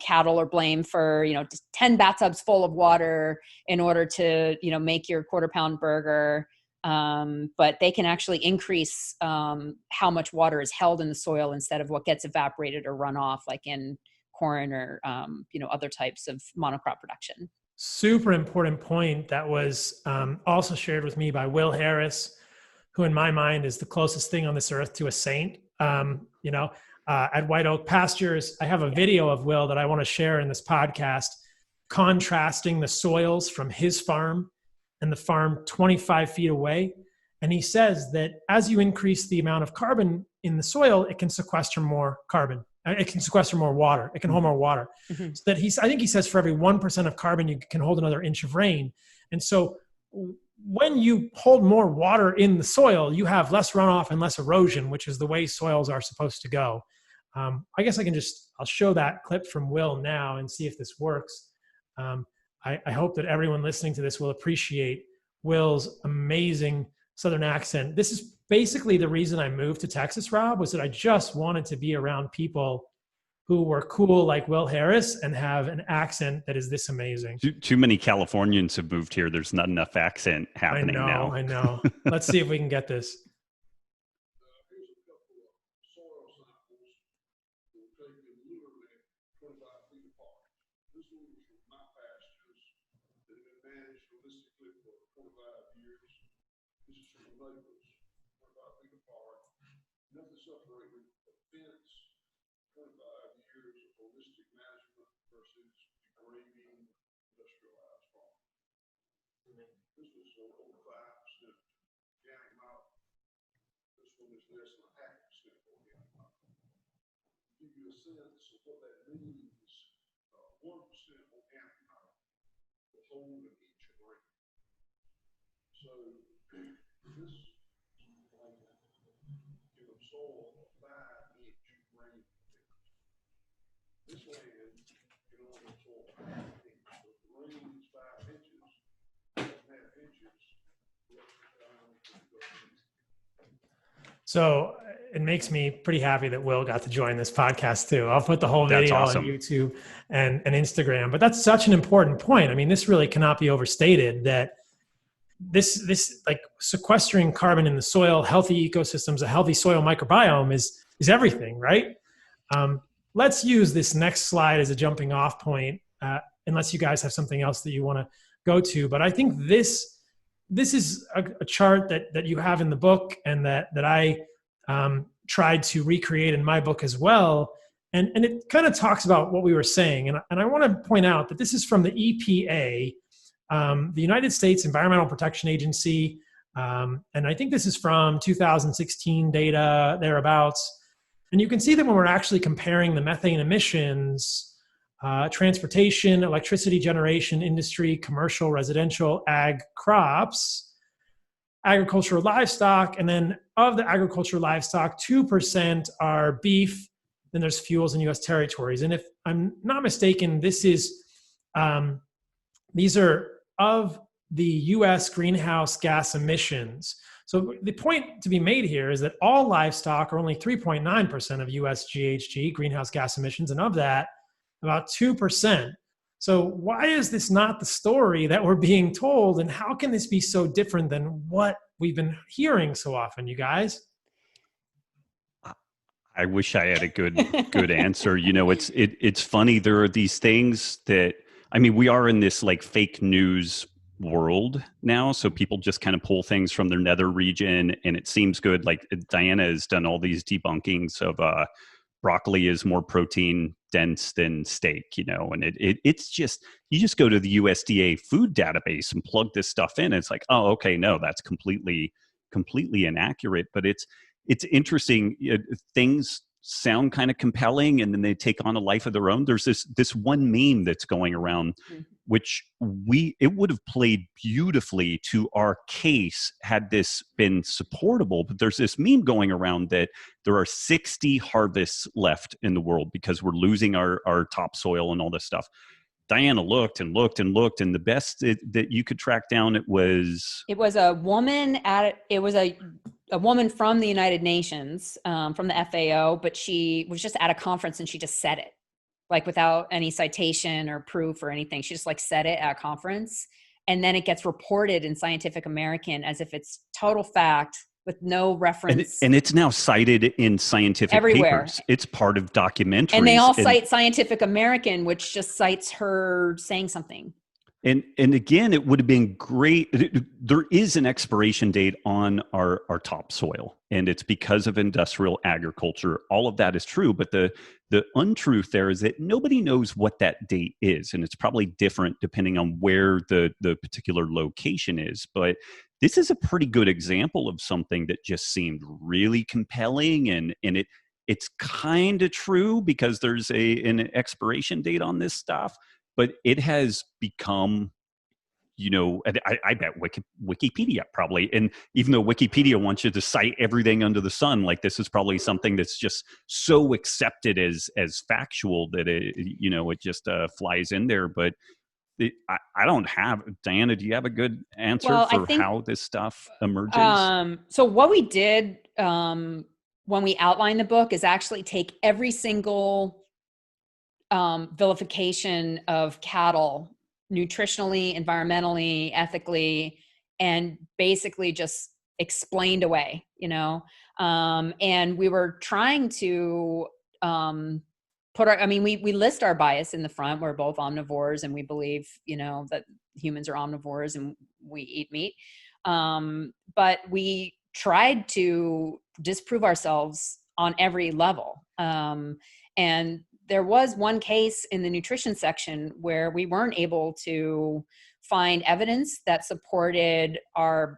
cattle are blamed for, just 10 bathtubs full of water in order to, make your quarter pound burger. but they can actually increase how much water is held in the soil instead of what gets evaporated or run off, like in corn or other types of monocrop production. Super important point that was also shared with me by Will Harris, who in my mind is the closest thing on this earth to a saint. At White Oak Pastures, I have a video of Will that I want to share in this podcast, contrasting the soils from his farm and the farm 25 feet away. And he says that as you increase the amount of carbon in the soil, it can sequester more carbon. It can sequester more water. It can hold more water. Mm-hmm. So that I think he says for every 1% of carbon, you can hold another inch of rain. And so when you hold more water in the soil, you have less runoff and less erosion, which is the way soils are supposed to go. I guess I'll show that clip from Will now and see if this works. I hope that everyone listening to this will appreciate Will's amazing Southern accent. This is basically the reason I moved to Texas, Robb, was that I just wanted to be around people who were cool like Will Harris and have an accent that is this amazing. Too many Californians have moved here. There's not enough accent happening now. I know. Let's see if we can get this. Nothing separating the fence, 25 years of holistic management versus degrading industrialized farming. This was over 5% organic matter. This one is less than 0.5% organic matter. To give you a sense of what that means, 1% organic matter will hold an inch of rain. So this soil of 5-inch rain. This land can only absorb 5 inches. So if the rain is 5 inches, 1.5 inches, So it makes me pretty happy that Will got to join this podcast too. I'll put the whole video on YouTube and Instagram, but that's such an important point. I mean, this really cannot be overstated that this like sequestering carbon in the soil, healthy ecosystems, a healthy soil microbiome is everything, right? Let's use this next slide as a jumping off point, unless you guys have something else that you want to go to. But I think this is a chart that you have in the book and that I tried to recreate in my book as well. And it kind of talks about what we were saying. And I want to point out that this is from the EPA, the United States Environmental Protection Agency. And I think this is from 2016 data, thereabouts. And you can see that when we're actually comparing the methane emissions, transportation, electricity generation, industry, commercial, residential, ag, crops, agricultural livestock, and then of the agricultural livestock, 2% are beef, then there's fuels and U.S. territories. And if I'm not mistaken, this is, these are of the U.S. greenhouse gas emissions. So the point to be made here is that all livestock are only 3.9% of U.S. GHG, greenhouse gas emissions, and of that, about 2%. So why is this not the story that we're being told, and how can this be so different than what we've been hearing so often, you guys? I wish I had a good answer. You know, it's funny. There are these things that, I mean, we are in this like fake news world now. So people just kind of pull things from their nether region and it seems good. Like Diana has done all these debunkings of broccoli is more protein dense than steak, you know, and it's just, you just go to the USDA food database and plug this stuff in. And it's like, oh, okay, no, that's completely inaccurate. But it's interesting. Things sound kind of compelling and then they take on a life of their own. There's this one meme that's going around, which it would have played beautifully to our case had this been supportable. But there's this meme going around that there are 60 harvests left in the world because we're losing our topsoil and all this stuff. Diana looked and looked and looked, and the best that you could track down, it was a woman a woman from the United Nations, from the FAO, but she was just at a conference and she just said it, like without any citation or proof or anything. She just like said it at a conference. and then it gets reported in Scientific American as if it's total fact with no reference. And it's now cited in scientific everywhere. papers. It's part of documentaries. And they all cite Scientific American, which just cites her saying something. And again, it would have been great. There is an expiration date on our topsoil, and it's because of industrial agriculture. All of that is true, but the untruth there is that nobody knows what that date is, and it's probably different depending on where the particular location is. But this is a pretty good example of something that just seemed really compelling, and it's kind of true because there's an expiration date on this stuff. But it has become, I bet Wikipedia probably, and even though Wikipedia wants you to cite everything under the sun, like this is probably something that's just so accepted as factual that it just flies in there. But I don't have, Diana, do you have a good answer for how this stuff emerges? So what we did when we outlined the book is actually take every single vilification of cattle, nutritionally, environmentally, ethically, and basically just explained away, and we were trying to we list our bias in the front. We're both omnivores, and we believe, that humans are omnivores and we eat meat. But we tried to disprove ourselves on every level. And there was one case in the nutrition section where we weren't able to find evidence that supported our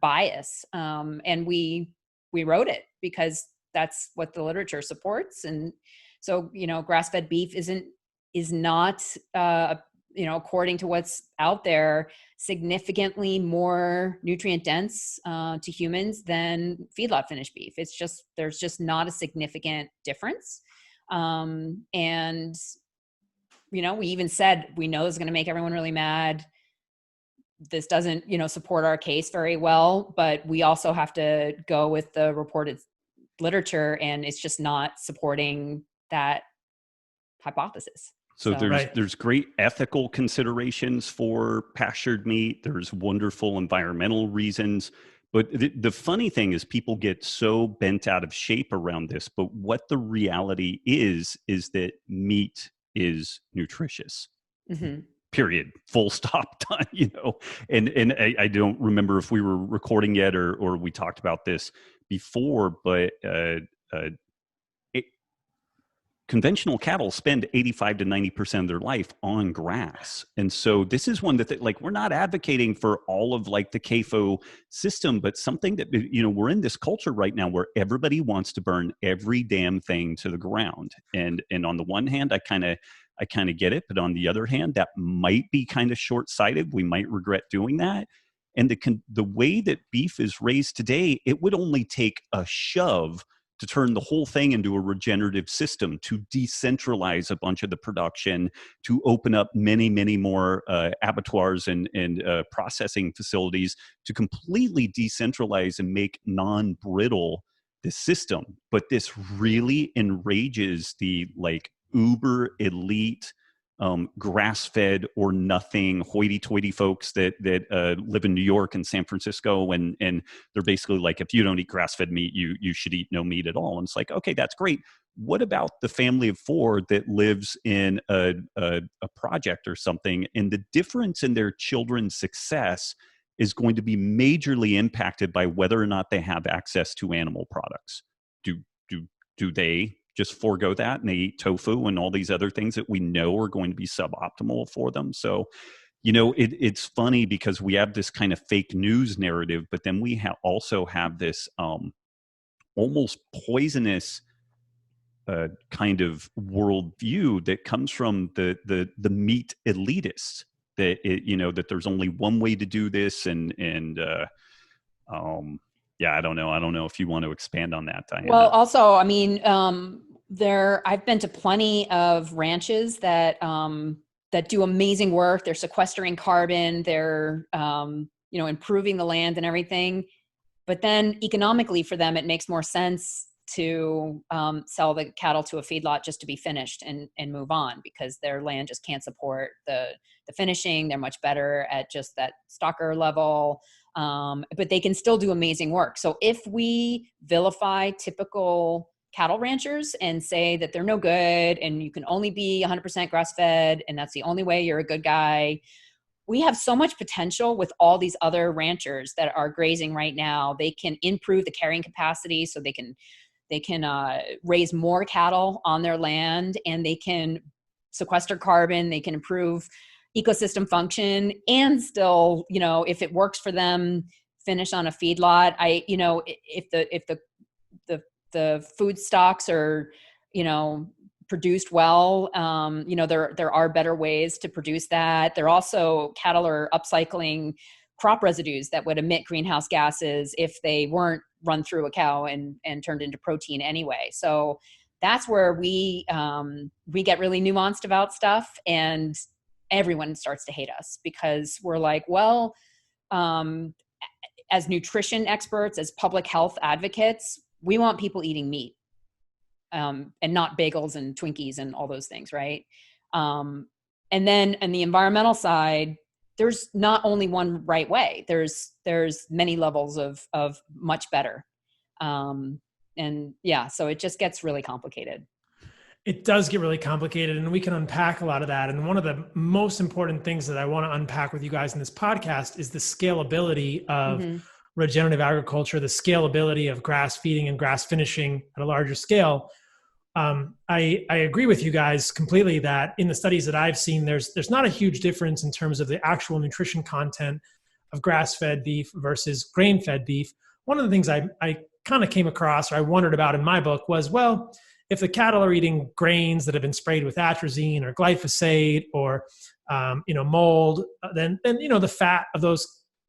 bias. And we wrote it because that's what the literature supports. And so, grass-fed beef is not, according to what's out there, significantly more nutrient dense to humans than feedlot finished beef. There's just not a significant difference. And, we even said, we know this is going to make everyone really mad. This doesn't, support our case very well, but we also have to go with the reported literature, and it's just not supporting that hypothesis. So there's great ethical considerations for pastured meat. There's wonderful environmental reasons. But the funny thing is people get so bent out of shape around this. But what the reality is that meat is nutritious. Mm-hmm. Period. Full stop. Done. And I don't remember if we were recording yet or we talked about this before, but conventional cattle spend 85 to 90% of their life on grass. And so this is one that we're not advocating for all of the CAFO system, but something that, we're in this culture right now where everybody wants to burn every damn thing to the ground. And on the one hand, I kind of get it. But on the other hand, that might be kind of short-sighted. We might regret doing that. And the way that beef is raised today, it would only take a shove to turn the whole thing into a regenerative system, to decentralize a bunch of the production, to open up many, many more abattoirs and processing facilities, to completely decentralize and make non-brittle the system. But this really enrages the uber elite grass-fed or nothing hoity-toity folks that live in New York and San Francisco, and they're basically if you don't eat grass-fed meat, you should eat no meat at all. And it's okay, that's great. What about the family of four that lives in a project or something, and the difference in their children's success is going to be majorly impacted by whether or not they have access to animal products? Do they just forego that and they eat tofu and all these other things that we know are going to be suboptimal for them? So, it's funny because we have this kind of fake news narrative, but then we also have this almost poisonous kind of worldview that comes from the meat elitists, that that there's only one way to do this, and yeah, I don't know if you want to expand on that, Diana. Well, also, I've been to plenty of ranches that do amazing work. They're sequestering carbon. They're, improving the land and everything. But then economically for them, it makes more sense to sell the cattle to a feedlot just to be finished and move on, because their land just can't support the finishing. They're much better at just that stocker level, but they can still do amazing work. So if we vilify typical cattle ranchers and say that they're no good and you can only be 100% grass fed and that's the only way you're a good guy, we have so much potential with all these other ranchers that are grazing right now. They can improve the carrying capacity, so they can raise more cattle on their land, and they can sequester carbon. They can improve ecosystem function, and still, if it works for them, finish on a feedlot. If the food stocks are, produced well, there are better ways to produce that. Cattle are upcycling crop residues that would emit greenhouse gases if they weren't run through a cow and turned into protein anyway. So that's where we get really nuanced about stuff, and everyone starts to hate us because we're like, well, as nutrition experts, as public health advocates, we want people eating meat, and not bagels and Twinkies and all those things, right? And then on the environmental side, there's not only one right way. There's many levels of much better. And yeah, so it just gets really complicated. It does get really complicated, and we can unpack a lot of that. And one of the most important things that I want to unpack with you guys in this podcast is the scalability of regenerative agriculture, the scalability of grass feeding and grass finishing at a larger scale. I agree with you guys completely that in the studies that I've seen, there's not a huge difference in terms of the actual nutrition content of grass-fed beef versus grain-fed beef. One of the things I kind of came across, or I wondered about in my book, was, well, if the cattle are eating grains that have been sprayed with atrazine or glyphosate or mold, then the fat of those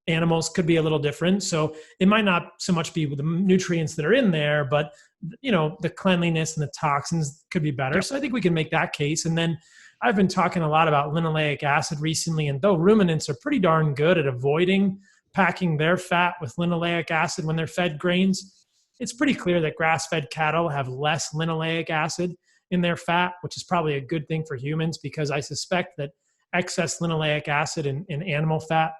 animals could be a little different. So it might not so much be with the nutrients that are in there, but the cleanliness and the toxins could be better. Yep. So I think we can make that case. And then I've been talking a lot about linoleic acid recently, and though ruminants are pretty darn good at avoiding packing their fat with linoleic acid when they're fed grains, it's pretty clear that grass-fed cattle have less linoleic acid in their fat, which is probably a good thing for humans, because I suspect that excess linoleic acid in animal fat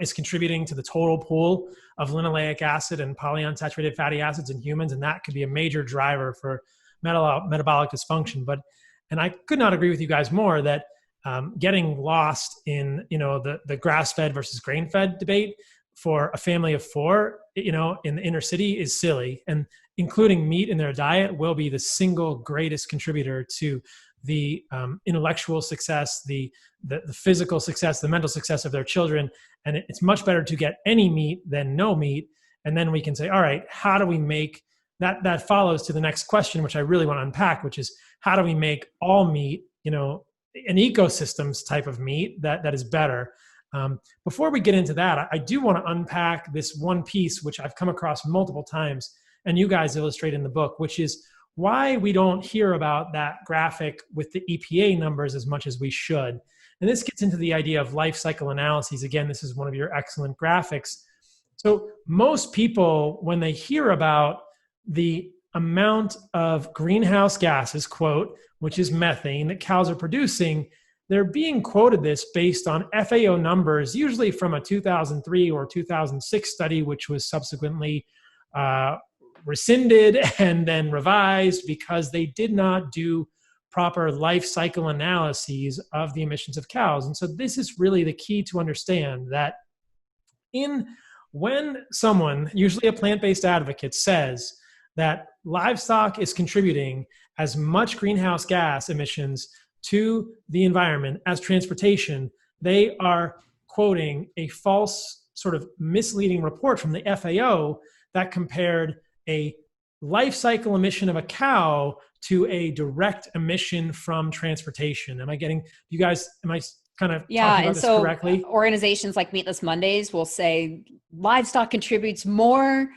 is contributing to the total pool of linoleic acid and polyunsaturated fatty acids in humans, and that could be a major driver for metabolic dysfunction. And I could not agree with you guys more that getting lost in the grass-fed versus grain-fed debate for a family of four, in the inner city is silly, and including meat in their diet will be the single greatest contributor to the intellectual success, the physical success, the mental success of their children. And it's much better to get any meat than no meat. And then we can say, all right, how do we make that? That follows to the next question, which I really want to unpack, which is how do we make all meat, an ecosystems type of meat that is better? Before we get into that, I do want to unpack this one piece, which I've come across multiple times, and you guys illustrate in the book, which is why we don't hear about that graphic with the EPA numbers as much as we should. And this gets into the idea of life cycle analyses. Again, this is one of your excellent graphics. So most people, when they hear about the amount of greenhouse gases, quote, which is methane, that cows are producing, they're being quoted this based on FAO numbers, usually from a 2003 or 2006 study, which was subsequently rescinded and then revised because they did not do proper life cycle analyses of the emissions of cows. And so this is really the key to understand that when someone, usually a plant-based advocate, says that livestock is contributing as much greenhouse gas emissions to the environment as transportation, they are quoting a false, sort of misleading report from the FAO that compared a life cycle emission of a cow to a direct emission from transportation. Am I kind of talking about this correctly? Organizations like Meatless Mondays will say livestock contributes more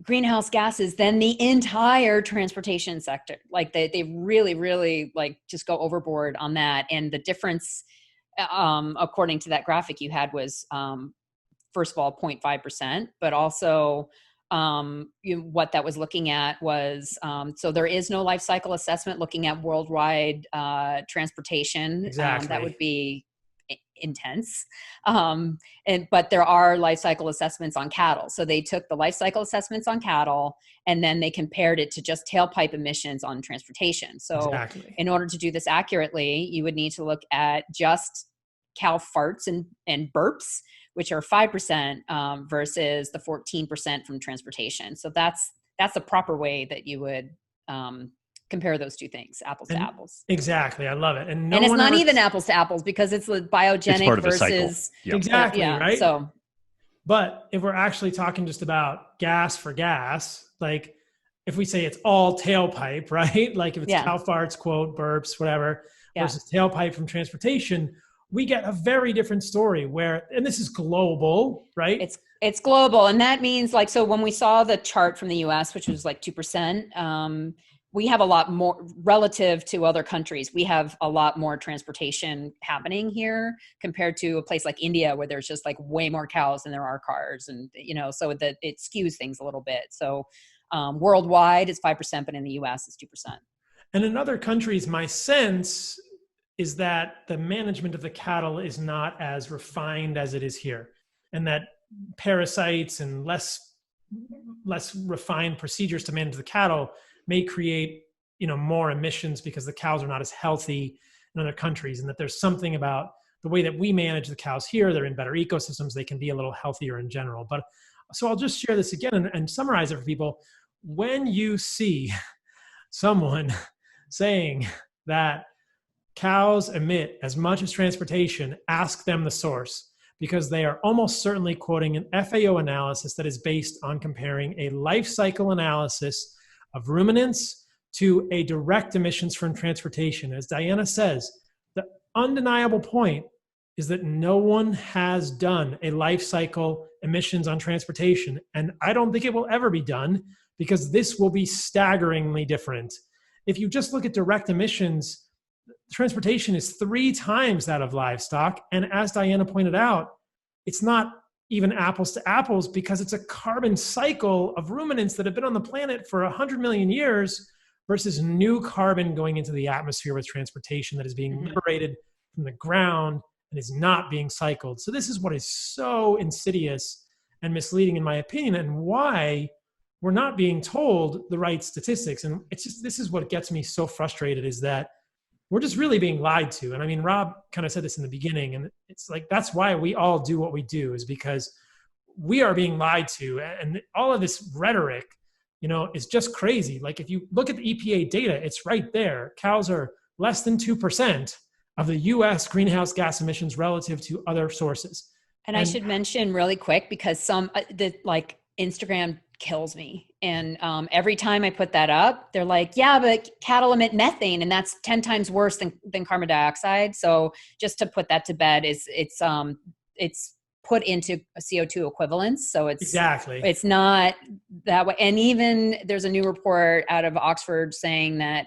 greenhouse gases than the entire transportation sector. Like they really, really just go overboard on that. And the difference, according to that graphic you had, was first of all 0.5%, but also what that was looking at was, so there is no life cycle assessment looking at worldwide transportation. Exactly. That would be intense. But there are life cycle assessments on cattle. So they took the life cycle assessments on cattle and then they compared it to just tailpipe emissions on transportation. So Exactly. in order to do this accurately, you would need to look at just cow farts and burps, which are 5% versus the 14% from transportation. So that's the proper way that you would compare those two things, apples to apples. Exactly. I love it. And it's not even apples to apples because it's the biogenic it's part of versus a cycle. Yep. Exactly. Right. So, but if we're actually talking just about gas for gas, like if we say it's all tailpipe, right? Like if it's cow farts, quote, burps, whatever, versus tailpipe from transportation, we get a very different story where, and this is global, right? It's global. And that means like, so when we saw the chart from the US, which was like 2%, we have a lot more relative to other countries. We have a lot more transportation happening here compared to a place like India where there's just like way more cows than there are cars. And, so that it skews things a little bit. So worldwide it's 5%, but in the US it's 2%. And in other countries, my sense is that the management of the cattle is not as refined as it is here. And that parasites and less refined procedures to manage the cattle may create, more emissions because the cows are not as healthy in other countries. And that there's something about the way that we manage the cows here. They're in better ecosystems. They can be a little healthier in general. But so I'll just share this again and summarize it for people. When you see someone saying that cows emit as much as transportation, ask them the source, because they are almost certainly quoting an FAO analysis that is based on comparing a life cycle analysis of ruminants to a direct emissions from transportation. As Diana says, the undeniable point is that no one has done a life cycle emissions on transportation. And I don't think it will ever be done because this will be staggeringly different. If you just look at direct emissions, transportation is 3 times that of livestock. And as Diana pointed out, it's not even apples to apples because it's a carbon cycle of ruminants that have been on the planet for 100 million years versus new carbon going into the atmosphere with transportation that is being liberated from the ground and is not being cycled. So this is what is so insidious and misleading in my opinion, and why we're not being told the right statistics. And it's just, this is what gets me so frustrated, is that we're just really being lied to. And I mean, Robb kind of said this in the beginning, and it's like, that's why we all do what we do, is because we are being lied to. And all of this rhetoric, is just crazy. Like if you look at the EPA data, it's right there. Cows are less than 2% of the US greenhouse gas emissions relative to other sources. And I should mention really quick, because Instagram kills me. And every time I put that up, they're like, yeah, but cattle emit methane, and that's 10 times worse than carbon dioxide. So just to put that to bed, it's put into a CO2 equivalence. So it's not that way. And even there's a new report out of Oxford saying that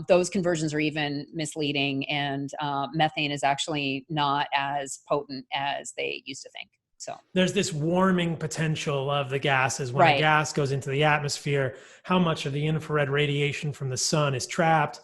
those conversions are even misleading, and methane is actually not as potent as they used to think. So there's this warming potential of the gases when a gas goes into the atmosphere, how much of the infrared radiation from the sun is trapped,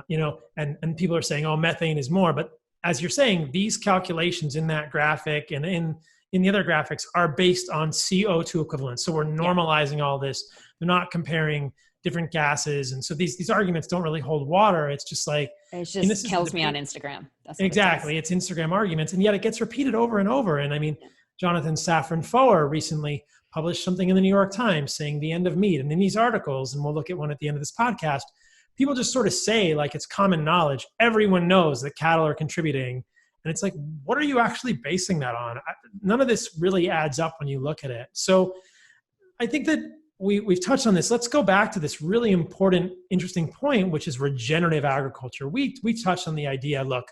and people are saying, oh, methane is more. But as you're saying, these calculations in that graphic and in the other graphics are based on CO2 equivalents. So we're normalizing all this. They're not comparing different gases. And so these arguments don't really hold water. It's just like, it just kills me on Instagram. That's exactly. It's Instagram arguments. And yet it gets repeated over and over. And I mean, Jonathan Safran Foer recently published something in the New York Times saying the end of meat. And in these articles, and we'll look at one at the end of this podcast, people just sort of say, like, it's common knowledge, everyone knows that cattle are contributing. And it's like, what are you actually basing that on? None of this really adds up when you look at it. So I think that we've touched on this. Let's go back to this really important, interesting point, which is regenerative agriculture. We touched on the idea, look,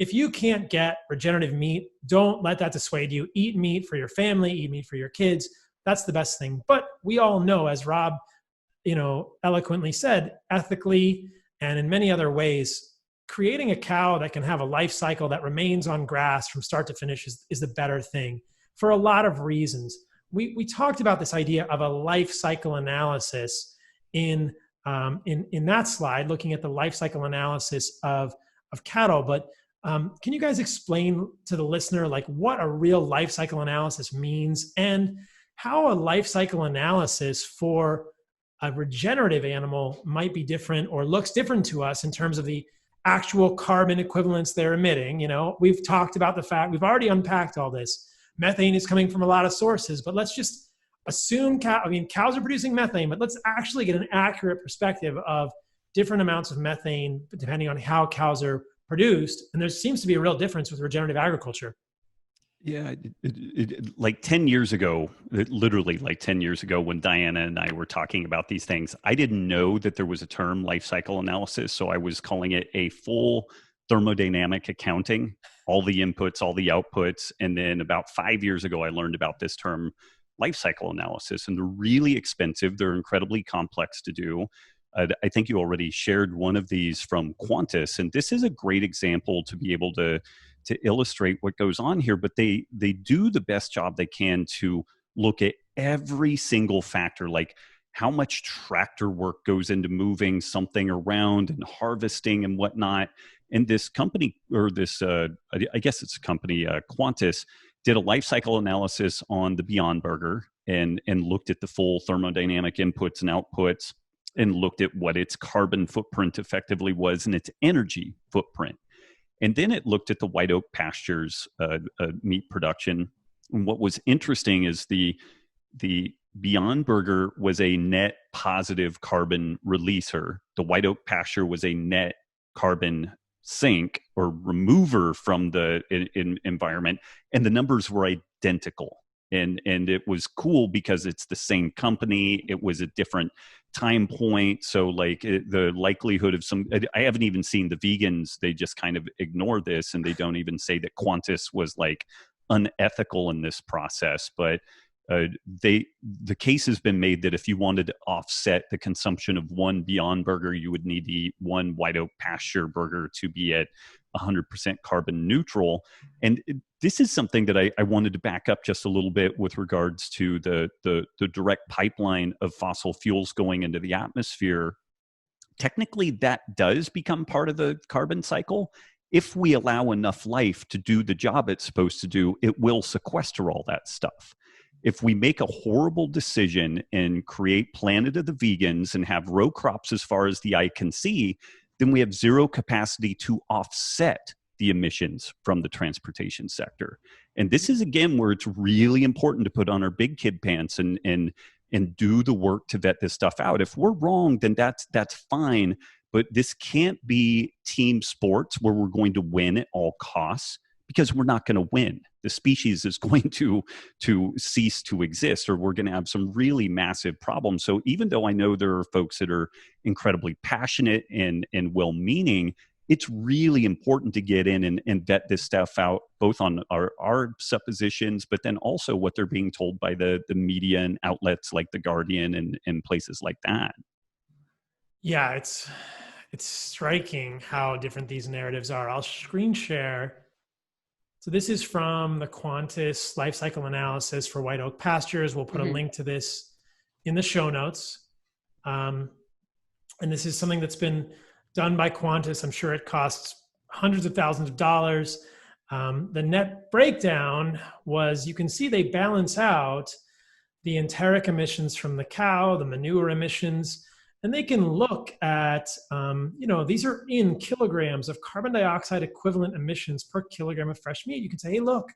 if you can't get regenerative meat, don't let that dissuade you. Eat meat for your family, eat meat for your kids. That's the best thing. But we all know, as Robb, eloquently said, ethically and in many other ways, creating a cow that can have a life cycle that remains on grass from start to finish is the better thing for a lot of reasons. we talked about this idea of a life cycle analysis in that slide, looking at the life cycle analysis of cattle. But can you guys explain to the listener like what a real life cycle analysis means and how a life cycle analysis for a regenerative animal might be different or looks different to us in terms of the actual carbon equivalents they're emitting? You know, we've talked about the fact, we've already unpacked all this. Methane is coming from a lot of sources, but let's just assume cows are producing methane, but let's actually get an accurate perspective of different amounts of methane depending on how cows are produced. And there seems to be a real difference with regenerative agriculture. Yeah, like 10 years ago, literally like 10 years ago when Diana and I were talking about these things, I didn't know that there was a term life cycle analysis. So I was calling it a full thermodynamic accounting, all the inputs, all the outputs. And then about 5 years ago, I learned about this term life cycle analysis, and they're really expensive. They're incredibly complex to do. I think you already shared one of these from Qantas, and this is a great example to be able to illustrate what goes on here, but they do the best job they can to look at every single factor, like how much tractor work goes into moving something around and harvesting and whatnot. And this company, or this, I guess it's a company, Qantas, did a life cycle analysis on the Beyond Burger and looked at the full thermodynamic inputs and outputs and looked at what its carbon footprint effectively was and its energy footprint. And then it looked at the white oak pastures meat production. And what was interesting is the Beyond Burger was a net positive carbon releaser. The white oak pasture was a net carbon sink or remover from the environment. And the numbers were identical. And it was cool because it's the same company. It was a different time point. So like the likelihood of I haven't even seen the vegans. They just kind of ignore this and they don't even say that Qantas was like unethical in this process. But the case has been made that if you wanted to offset the consumption of one Beyond Burger, you would need to eat one white oak pasture burger to be at 100% carbon neutral. And this is something that I wanted to back up just a little bit with regards to the direct pipeline of fossil fuels going into the atmosphere. Technically, that does become part of the carbon cycle. If we allow enough life to do the job it's supposed to do, it will sequester all that stuff. If we make a horrible decision and create Planet of the Vegans and have row crops as far as the eye can see, then we have zero capacity to offset the emissions from the transportation sector. And this is, again, where it's really important to put on our big kid pants and do the work to vet this stuff out. If we're wrong, then that's fine. But this can't be team sports where we're going to win at all costs, because we're not going to win. The species is going to cease to exist, or we're going to have some really massive problems. So even though I know there are folks that are incredibly passionate and well-meaning, it's really important to get in and vet this stuff out, both on our suppositions, but then also what they're being told by the media and outlets like The Guardian and places like that. Yeah, it's striking how different these narratives are. I'll screen share. So this is from the Qantas life cycle analysis for white oak pastures. We'll put a link to this in the show notes. And this is something that's been done by Qantas. I'm sure it costs hundreds of thousands of dollars. The net breakdown was, you can see they balance out the enteric emissions from the cow, the manure emissions, and they can look at, these are in kilograms of carbon dioxide equivalent emissions per kilogram of fresh meat. You can say, hey, look,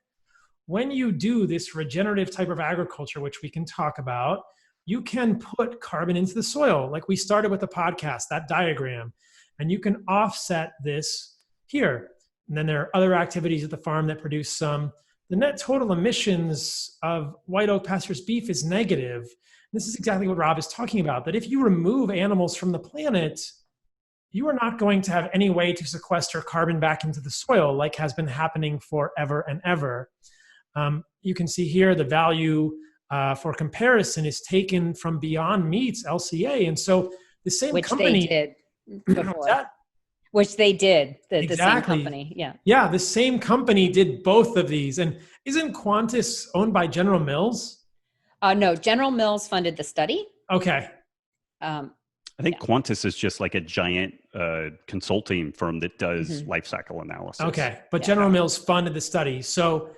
when you do this regenerative type of agriculture, which we can talk about, you can put carbon into the soil. Like we started with the podcast, that diagram, and you can offset this here. And then there are other activities at the farm that produce some. The net total emissions of white oak pastures beef is negative. This is exactly what Robb is talking about, that if you remove animals from the planet, you are not going to have any way to sequester carbon back into the soil like has been happening forever and ever. You can see here the value for comparison is taken from Beyond Meat's LCA. And so the same company— Which they did before. Which they did, the same company, yeah. Yeah, the same company did both of these. And isn't Qantas owned by General Mills? No, General Mills funded the study. Okay. I think Qantas is just like a giant consulting firm that does life cycle analysis. Okay. But General Mills funded the study. So,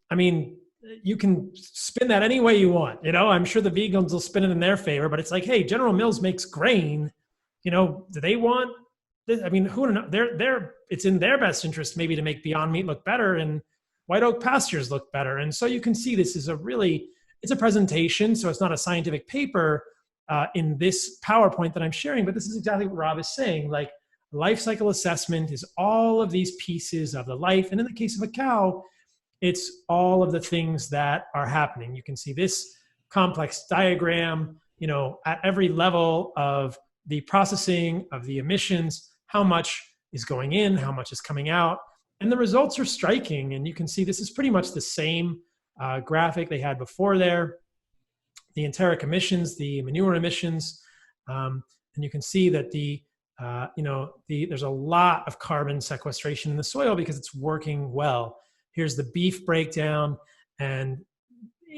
I mean, you can spin that any way you want. I'm sure the vegans will spin it in their favor, but it's like, hey, General Mills makes grain. Do they want this? I mean, who knows? It's in their best interest maybe to make Beyond Meat look better and White Oak Pastures look better. And so you can see this is it's a presentation. So it's not a scientific paper in this PowerPoint that I'm sharing, but this is exactly what Robb is saying. Like, life cycle assessment is all of these pieces of the life. And in the case of a cow, it's all of the things that are happening. You can see this complex diagram, at every level of the processing of the emissions, how much is going in, how much is coming out. And the results are striking. And you can see this is pretty much the same graphic they had before there. The enteric emissions, the manure emissions, and you can see that there's a lot of carbon sequestration in the soil because it's working well. Here's the beef breakdown, and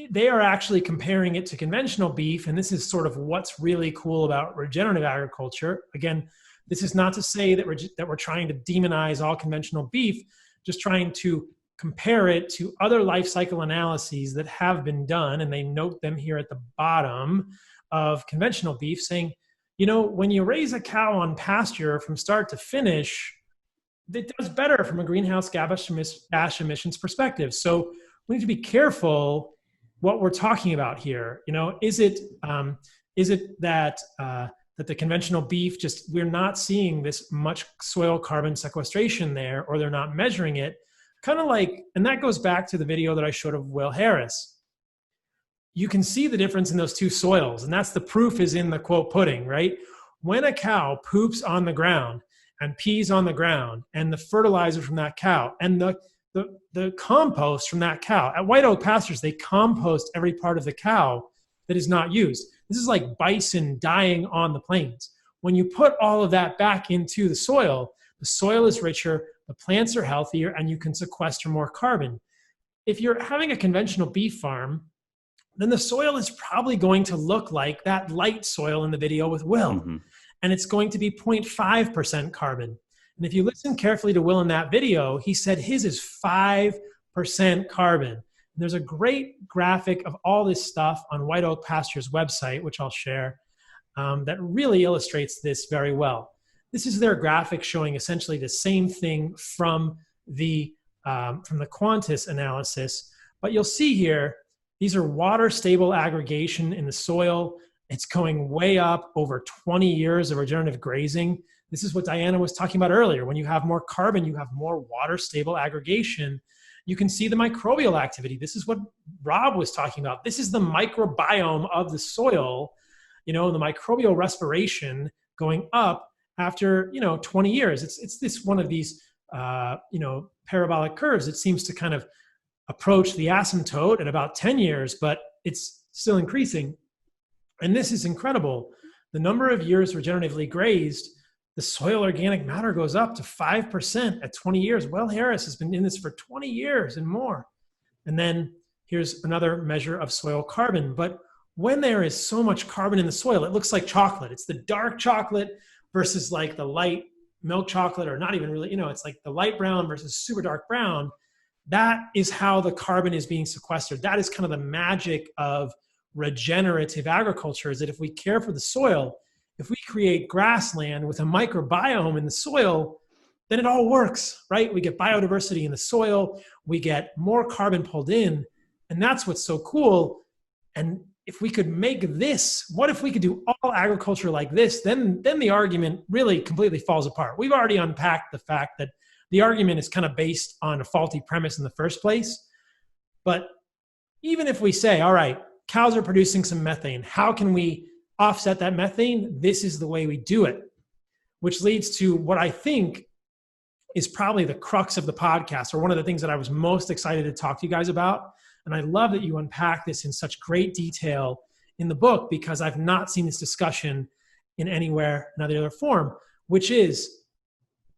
they are actually comparing it to conventional beef. And this is sort of what's really cool about regenerative agriculture. Again, this is not to say that we're trying to demonize all conventional beef, just trying to compare it to other life cycle analyses that have been done. And they note them here at the bottom of conventional beef, saying, when you raise a cow on pasture from start to finish, it does better from a greenhouse gas emissions perspective. So we need to be careful what we're talking about here. Is it that the conventional beef, we're not seeing this much soil carbon sequestration there, or they're not measuring it? Kind of like, and that goes back to the video that I showed of Will Harris. You can see the difference in those two soils, and that's the proof is in the quote pudding, right? When a cow poops on the ground and pees on the ground, and the fertilizer from that cow and the compost from that cow, at White Oak Pastures, they compost every part of the cow that is not used. This is like bison dying on the plains. When you put all of that back into the soil is richer, the plants are healthier, and you can sequester more carbon. If you're having a conventional beef farm, then the soil is probably going to look like that light soil in the video with Will. Mm-hmm. And it's going to be 0.5% carbon. And if you listen carefully to Will in that video, he said his is 5% carbon. And there's a great graphic of all this stuff on White Oak Pastures website, which I'll share, that really illustrates this very well. This is their graphic showing essentially the same thing from the Qantas analysis. But you'll see here, these are water stable aggregation in the soil. It's going way up over 20 years of regenerative grazing. This is what Diana was talking about earlier. When you have more carbon, you have more water stable aggregation. You can see the microbial activity. This is what Robb was talking about. This is the microbiome of the soil, the microbial respiration going up after 20 years. It's this one of these parabolic curves. It seems to kind of approach the asymptote at about 10 years, but it's still increasing. And this is incredible. The number of years regeneratively grazed, the soil organic matter goes up to 5% at 20 years. Will Harris has been in this for 20 years and more. And then here's another measure of soil carbon. But when there is so much carbon in the soil, it looks like chocolate. It's the dark chocolate versus like the light milk chocolate, or not even really, it's like the light brown versus super dark brown. That is how the carbon is being sequestered. That is kind of the magic of regenerative agriculture, is that if we care for the soil, if we create grassland with a microbiome in the soil, then it all works, right? We get biodiversity in the soil, we get more carbon pulled in, and that's what's so cool. And if we could make this, what if we could do all agriculture like this, then the argument really completely falls apart. We've already unpacked the fact that the argument is kind of based on a faulty premise in the first place. But even if we say, all right, cows are producing some methane, how can we offset that methane? This is the way we do it, which leads to what I think is probably the crux of the podcast, or one of the things that I was most excited to talk to you guys about. And I love that you unpack this in such great detail in the book, because I've not seen this discussion in anywhere, in any other form, which is,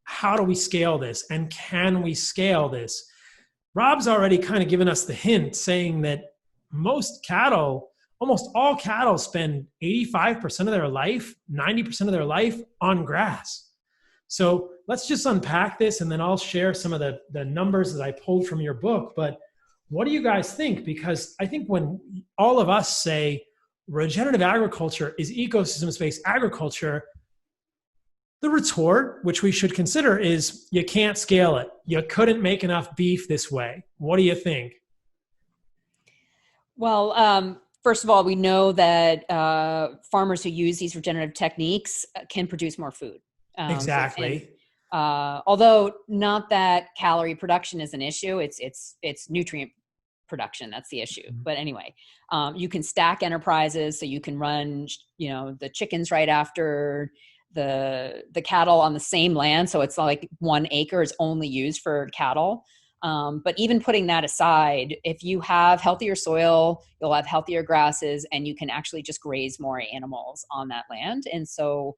how do we scale this? And can we scale this? Robb's already kind of given us the hint, saying that most cattle, almost all cattle spend 85% of their life, 90% of their life on grass. So let's just unpack this, and then I'll share some of the numbers that I pulled from your book. But what do you guys think? Because I think when all of us say regenerative agriculture is ecosystem-based agriculture, the retort, which we should consider, is you can't scale it. You couldn't make enough beef this way. What do you think? Well, first of all, we know that farmers who use these regenerative techniques can produce more food. Exactly. Although not that calorie production is an issue, it's nutrient production that's the issue. But anyway, you can stack enterprises, so you can run, the chickens right after the cattle on the same land. So it's like 1 acre is only used for cattle. But even putting that aside, if you have healthier soil, you'll have healthier grasses, and you can actually just graze more animals on that land. And so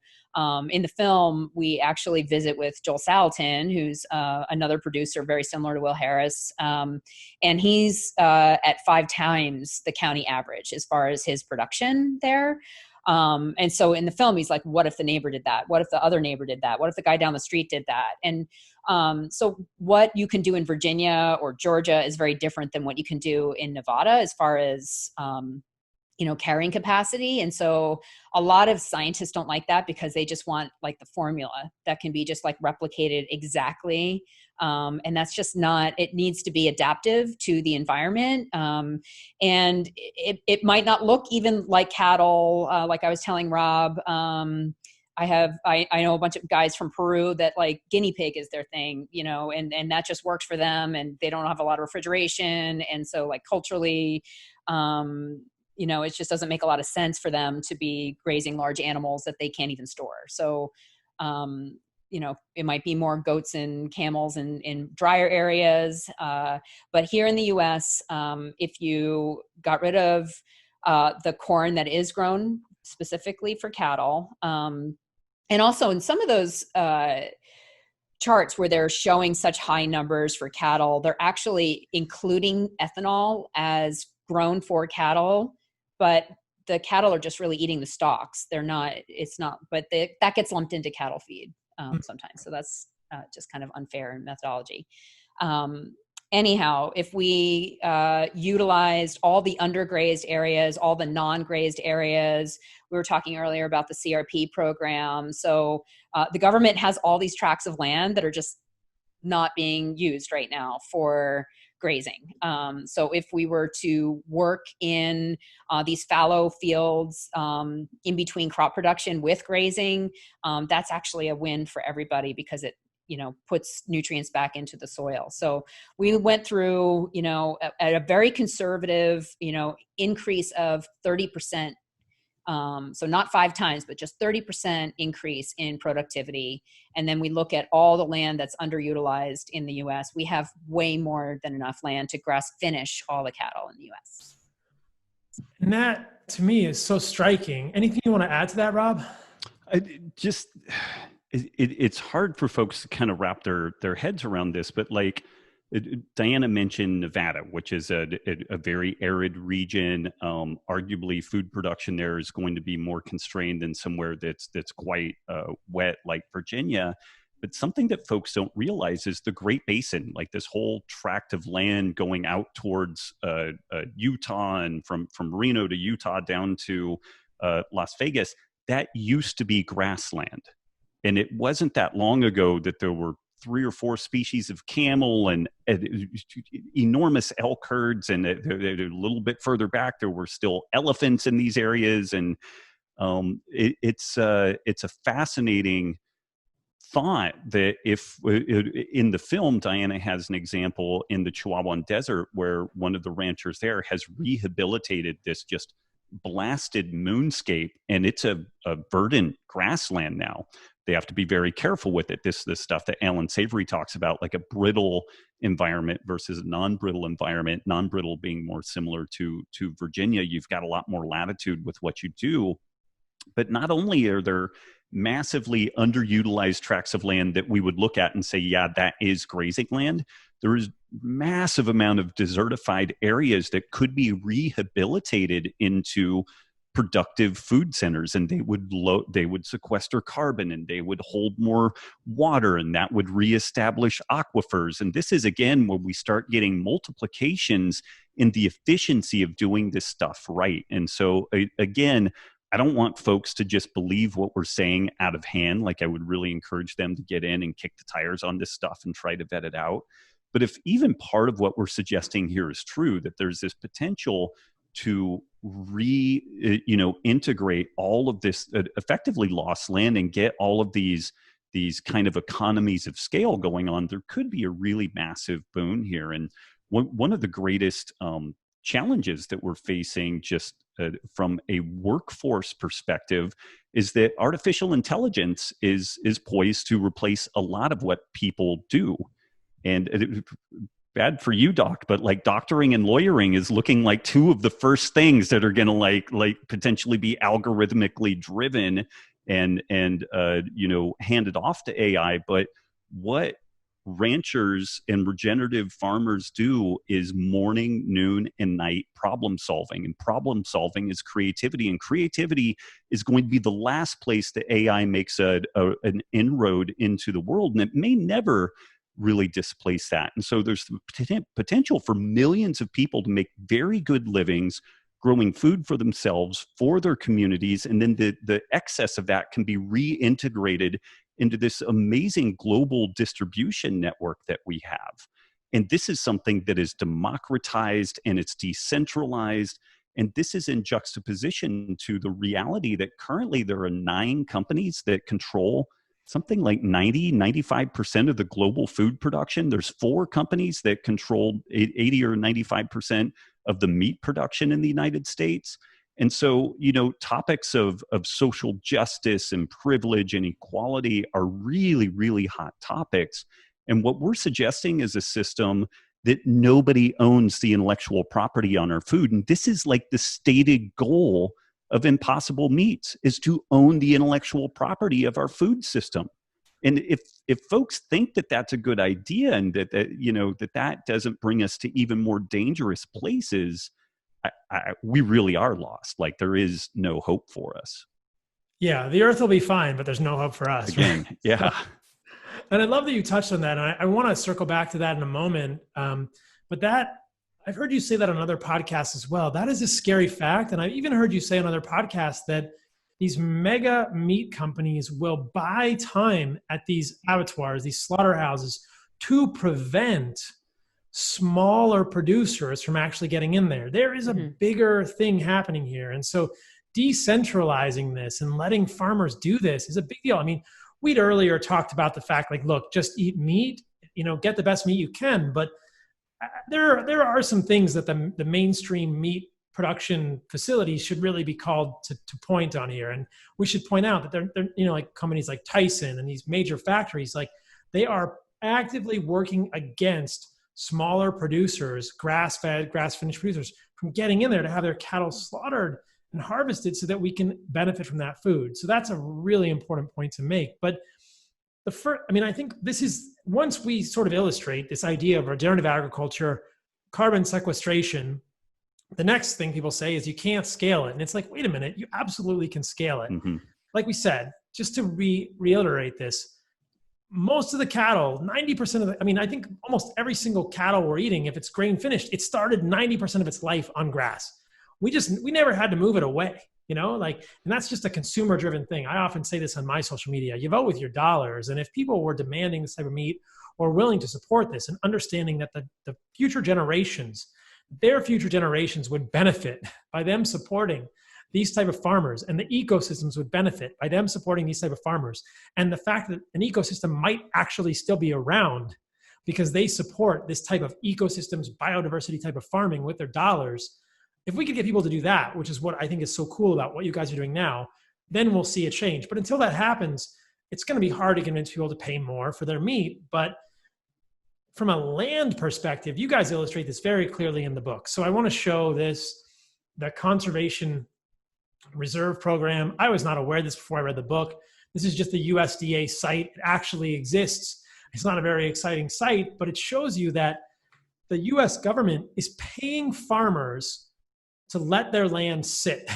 in the film, we actually visit with Joel Salatin, who's another producer very similar to Will Harris. And he's at 5 times the county average as far as his production there. And so in the film, he's like, what if the neighbor did that? What if the other neighbor did that? What if the guy down the street did that? And so what you can do in Virginia or Georgia is very different than what you can do in Nevada as far as, carrying capacity. And so a lot of scientists don't like that because they just want like the formula that can be just like replicated exactly. And that's just not, it needs to be adaptive to the environment. And it might not look even like cattle. Like I was telling Rob, I know a bunch of guys from Peru that like guinea pig is their thing, and that just works for them, and they don't have a lot of refrigeration. And so like culturally, it just doesn't make a lot of sense for them to be grazing large animals that they can't even store. So, it might be more goats and camels in drier areas. But here in the US, if you got rid of the corn that is grown specifically for cattle, and also in some of those charts where they're showing such high numbers for cattle, they're actually including ethanol as grown for cattle, but the cattle are just really eating the stalks. But that gets lumped into cattle feed sometimes. So that's just kind of unfair in methodology. Anyhow, if we utilized all the undergrazed areas, all the non-grazed areas, we were talking earlier about the CRP program. So the government has all these tracts of land that are just not being used right now for grazing. So if we were to work in these fallow fields in between crop production with grazing, that's actually a win for everybody because it puts nutrients back into the soil. So we went through, at a very conservative, increase of 30%. So not 5 times, but just 30% increase in productivity. And then we look at all the land that's underutilized in the US. We have way more than enough land to grass finish all the cattle in the US. And that to me is so striking. Anything you want to add to that, Rob? It's hard for folks to kind of wrap their heads around this, but like Diana mentioned Nevada, which is a very arid region. Arguably, food production there is going to be more constrained than somewhere that's quite wet like Virginia. But something that folks don't realize is the Great Basin, like this whole tract of land going out towards Utah and from Reno to Utah down to Las Vegas, that used to be grassland. And it wasn't that long ago that there were 3 or 4 species of camel and enormous elk herds. And a little bit further back, there were still elephants in these areas. And it's a fascinating thought that if in the film, Diana has an example in the Chihuahuan Desert where one of the ranchers there has rehabilitated this just blasted moonscape, and it's a verdant grassland now. They have to be very careful with it. This stuff that Alan Savory talks about, like a brittle environment versus a non-brittle environment, non-brittle being more similar to Virginia. You've got a lot more latitude with what you do. But not only are there massively underutilized tracts of land that we would look at and say, yeah, that is grazing land. There is massive amount of desertified areas that could be rehabilitated into productive food centers, and they would sequester carbon, and they would hold more water, and that would reestablish aquifers. And this is, again, when we start getting multiplications in the efficiency of doing this stuff right. And so again, I don't want folks to just believe what we're saying out of hand. Like, I would really encourage them to get in and kick the tires on this stuff and try to vet it out. But if even part of what we're suggesting here is true, that there's this potential to integrate all of this effectively lost land and get all of these kind of economies of scale going on, there could be a really massive boon here. And one of the greatest challenges that we're facing just from a workforce perspective is that artificial intelligence is poised to replace a lot of what people do. And bad for you, Doc, but like doctoring and lawyering is looking like two of the first things that are going to like potentially be algorithmically driven and handed off to AI. But what ranchers and regenerative farmers do is morning, noon, and night problem solving. And problem solving is creativity. And creativity is going to be the last place that AI makes an inroad into the world. And it may never really displace that. And so there's the potential for millions of people to make very good livings growing food for themselves, for their communities, and then the excess of that can be reintegrated into this amazing global distribution network that we have. And this is something that is democratized and it's decentralized. And this is in juxtaposition to the reality that currently there are 9 companies that control something like 95% of the global food production. There's 4 companies that control 80 or 95% of the meat production in the United States. And so, topics of social justice and privilege and equality are really, really hot topics. And what we're suggesting is a system that nobody owns the intellectual property on our food. And this is like the stated goal of Impossible Meats, is to own the intellectual property of our food system. And if folks think that that's a good idea and that doesn't bring us to even more dangerous places, we really are lost. Like, there is no hope for us. Yeah, the earth will be fine, but there's no hope for us. Again, right? yeah. And I love that you touched on that. And I want to circle back to that in a moment. But that, I've heard you say that on other podcasts as well. That is a scary fact. And I've even heard you say on other podcasts that these mega meat companies will buy time at these abattoirs, these slaughterhouses, to prevent smaller producers from actually getting in there. There is a bigger thing happening here. And so decentralizing this and letting farmers do this is a big deal. I mean, we'd earlier talked about the fact, like, look, just eat meat, get the best meat you can. But there are some things that the mainstream meat production facilities should really be called to point on here. And we should point out that they're like companies like Tyson and these major factories, like, they are actively working against smaller producers, grass-fed, grass-finished producers, from getting in there to have their cattle slaughtered and harvested so that we can benefit from that food. So that's a really important point to make. But I think this is, once we sort of illustrate this idea of regenerative agriculture, carbon sequestration, the next thing people say is you can't scale it. And it's like, wait a minute, you absolutely can scale it. Mm-hmm. Like we said, just to reiterate this, most of the cattle, 90% of I think almost every single cattle we're eating, if it's grain finished, it started 90% of its life on grass. We never had to move it away, and that's just a consumer driven thing. I often say this on my social media: you vote with your dollars. And if people were demanding this type of meat or willing to support this and understanding that the future generations, their future generations would benefit by them supporting these type of farmers, and the ecosystems would benefit by them supporting these type of farmers. And the fact that an ecosystem might actually still be around because they support this type of ecosystems, biodiversity type of farming with their dollars. If we could get people to do that, which is what I think is so cool about what you guys are doing now, then we'll see a change. But until that happens, it's going to be hard to convince people to pay more for their meat. But from a land perspective, you guys illustrate this very clearly in the book. So I want to show the conservation reserve program. I was not aware of this before I read the book. This is just the USDA site. It actually exists. It's not a very exciting site, but it shows you that the US government is paying farmers to let their land sit.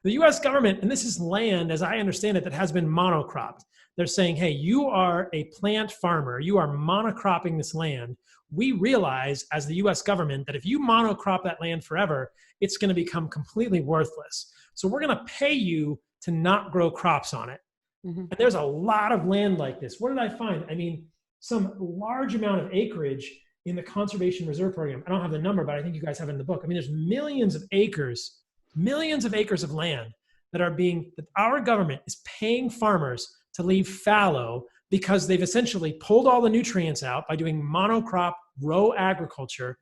The US government, and this is land, as I understand it, that has been monocropped. They're saying, hey, you are a plant farmer. You are monocropping this land. We realize as the US government that if you monocrop that land forever, it's going to become completely worthless. So we're going to pay you to not grow crops on it. Mm-hmm. And there's a lot of land like this. What did I find? I mean, some large amount of acreage in the Conservation Reserve Program. I don't have the number, but I think you guys have it in the book. I mean, there's millions of acres of land that our government is paying farmers to leave fallow because they've essentially pulled all the nutrients out by doing monocrop row agriculture.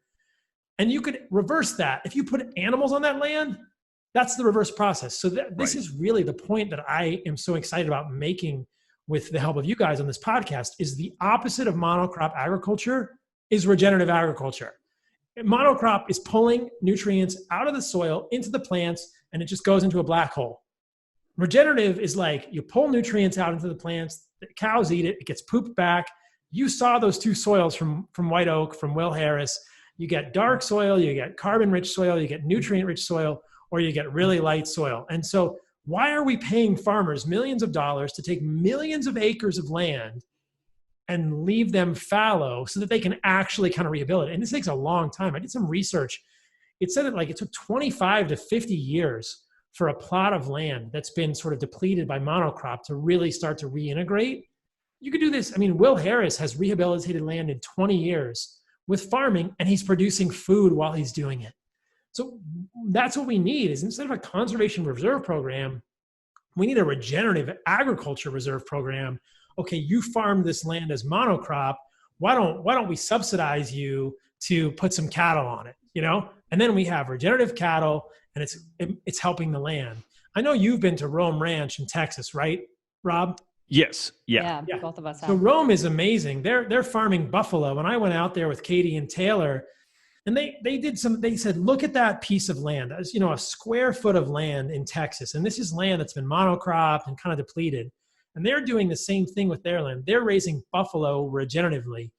And you could reverse that. If you put animals on that land, that's the reverse process. So this is really the point that I am so excited about making with the help of you guys on this podcast, is the opposite of monocrop agriculture is regenerative agriculture. Monocrop is pulling nutrients out of the soil into the plants, and it just goes into a black hole. Regenerative is like you pull nutrients out into the plants, the cows eat it, it gets pooped back. You saw those two soils from White Oak, from Will Harris. You get dark soil, you get carbon-rich soil, you get nutrient-rich soil, or you get really light soil. And so why are we paying farmers millions of dollars to take millions of acres of land and leave them fallow so that they can actually kind of rehabilitate? And this takes a long time. I did some research. It said that like it took 25 to 50 years for a plot of land that's been sort of depleted by monocrop to really start to reintegrate. You could do this. I mean, Will Harris has rehabilitated land in 20 years with farming, and he's producing food while he's doing it. So that's what we need, is instead of a conservation reserve program, we need a regenerative agriculture reserve program. Okay, you farm this land as monocrop. Why don't we subsidize you to put some cattle on it, you know? And then we have regenerative cattle, and it's helping the land. I know you've been to Rome Ranch in Texas, right, Rob? Yes. Yeah. Yeah, both of us have. So Rome is amazing. They're farming buffalo. And I went out there with Katie and Taylor, and they said, look at that piece of land, as you know, a square foot of land in Texas. And this is land that's been monocropped and kind of depleted. And they're doing the same thing with their land. They're raising buffalo regeneratively.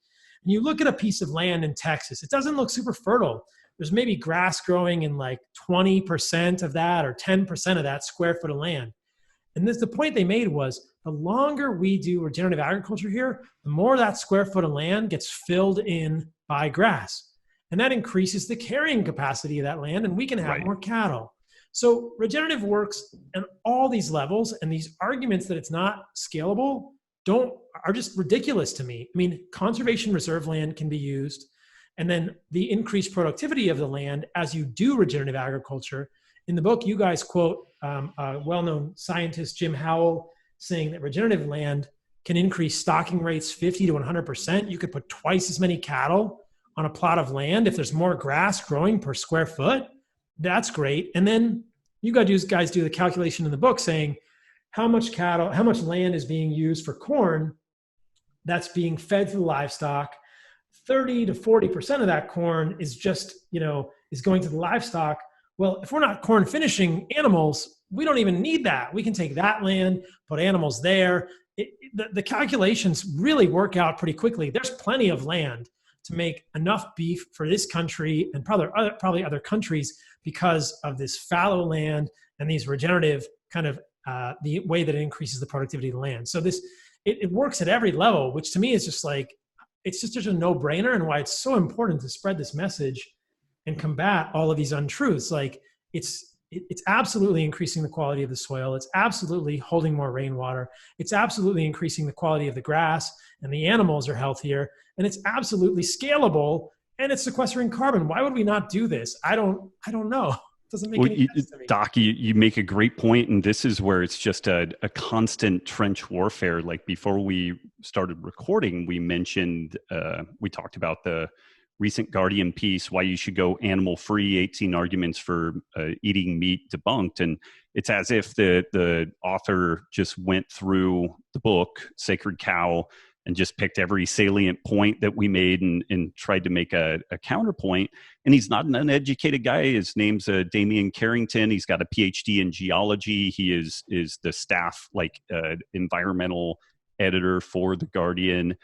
And you look at a piece of land in Texas, it doesn't look super fertile. There's maybe grass growing in like 20% of that or 10% of that square foot of land. And the point they made was, the longer we do regenerative agriculture here, the more that square foot of land gets filled in by grass. And that increases the carrying capacity of that land, and we can have more cattle. So regenerative works on all these levels, and these arguments that it's not scalable are just ridiculous to me. I mean, conservation reserve land can be used, and then the increased productivity of the land as you do regenerative agriculture. In the book, you guys quote a well-known scientist, Jim Howell, saying that regenerative land can increase stocking rates 50 to 100%. You could put twice as many cattle on a plot of land if there's more grass growing per square foot. That's great. And then you guys do the calculation in the book saying how much land is being used for corn that's being fed to the livestock. 30 to 40% of that corn is just, is going to the livestock. Well, if we're not corn finishing animals, we don't even need that. We can take that land, put animals there. The calculations really work out pretty quickly. There's plenty of land to make enough beef for this country and probably other countries because of this fallow land and these regenerative kind of the way that it increases the productivity of the land. So it works at every level, which to me is just like, it's just a no-brainer, and why it's so important to spread this message and combat all of these untruths. Like it's absolutely increasing the quality of the soil. It's absolutely holding more rainwater. It's absolutely increasing the quality of the grass, and the animals are healthier, and it's absolutely scalable, and it's sequestering carbon. Why would we not do this? I don't know. It doesn't make any sense to me. Doc, you make a great point, and this is where it's just a constant trench warfare. Like before we started recording, we talked about the recent Guardian piece, why you should go animal free, 18 arguments for eating meat debunked. And it's as if the author just went through the book, Sacred Cow, and just picked every salient point that we made and tried to make a counterpoint. And he's not an uneducated guy. His name's Damian Carrington. He's got a PhD in geology. He is the staff environmental editor for The Guardian.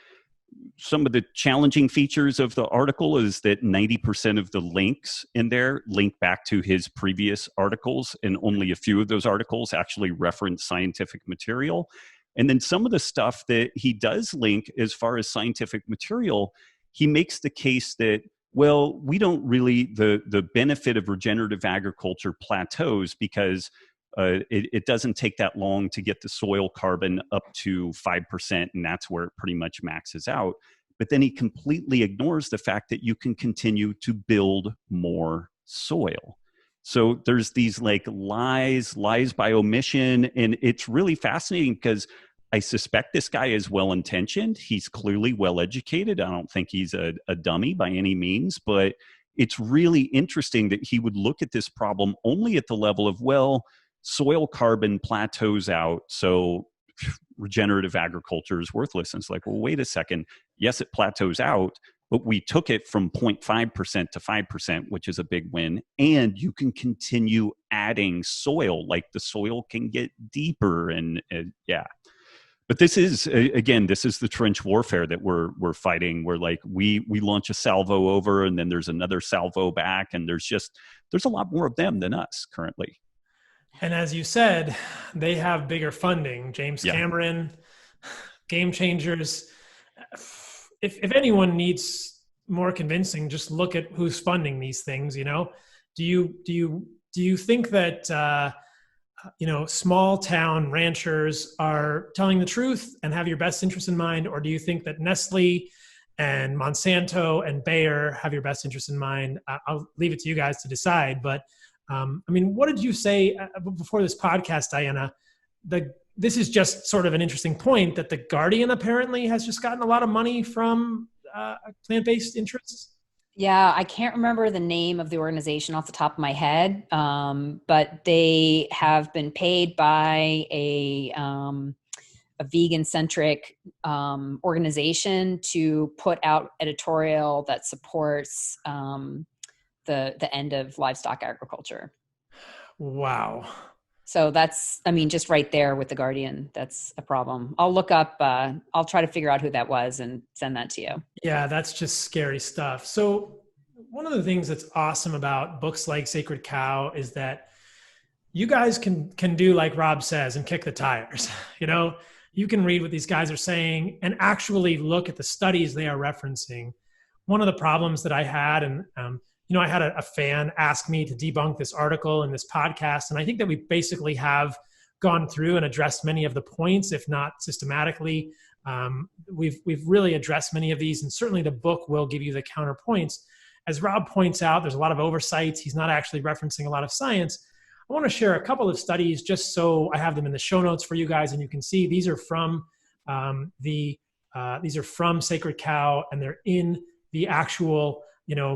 Some of the challenging features of the article is that 90% of the links in there link back to his previous articles, and only a few of those articles actually reference scientific material. And then some of the stuff that he does link as far as scientific material, he makes the case that, well, we don't really, the benefit of regenerative agriculture plateaus because it doesn't take that long to get the soil carbon up to 5%, and that's where it pretty much maxes out. But then he completely ignores the fact that you can continue to build more soil. So there's these lies by omission, and it's really fascinating because I suspect this guy is well-intentioned. He's clearly well-educated. I don't think he's a dummy by any means, but it's really interesting that he would look at this problem only at the level of, well, soil carbon plateaus out, so regenerative agriculture is worthless. And it's like, well, wait a second. Yes, it plateaus out, but we took it from 0.5% to 5%, which is a big win. And you can continue adding soil, like the soil can get deeper and yeah. But this is, again, this is the trench warfare that we're fighting. We're we launch a salvo over and then there's another salvo back. And there's a lot more of them than us currently. And as you said, they have bigger funding. James Cameron, Game Changers. If anyone needs more convincing, just look at who's funding these things. Do you think that small town ranchers are telling the truth and have your best interest in mind, or do you think that Nestle and Monsanto and Bayer have your best interest in mind? I'll leave it to you guys to decide. But what did you say before this podcast, Diana? This is just sort of an interesting point that The Guardian apparently has just gotten a lot of money from plant-based interests. Yeah, I can't remember the name of the organization off the top of my head, but they have been paid by a vegan-centric organization to put out editorial that supports the end of livestock agriculture. Wow. So that's, just right there with The Guardian, that's a problem. I'll look up, I'll try to figure out who that was and send that to you. Yeah, that's just scary stuff. So one of the things that's awesome about books like Sacred Cow is that you guys can do like Robb says and kick the tires. You can read what these guys are saying and actually look at the studies they are referencing. One of the problems that I had, and I had a fan ask me to debunk this article in this podcast, and I think that we basically have gone through and addressed many of the points, if not systematically. We've really addressed many of these, and certainly the book will give you the counterpoints. As Robb points out, there's a lot of oversights. He's not actually referencing a lot of science. I want to share a couple of studies just so I have them in the show notes for you guys, and you can see these are from from Sacred Cow, and they're in the actual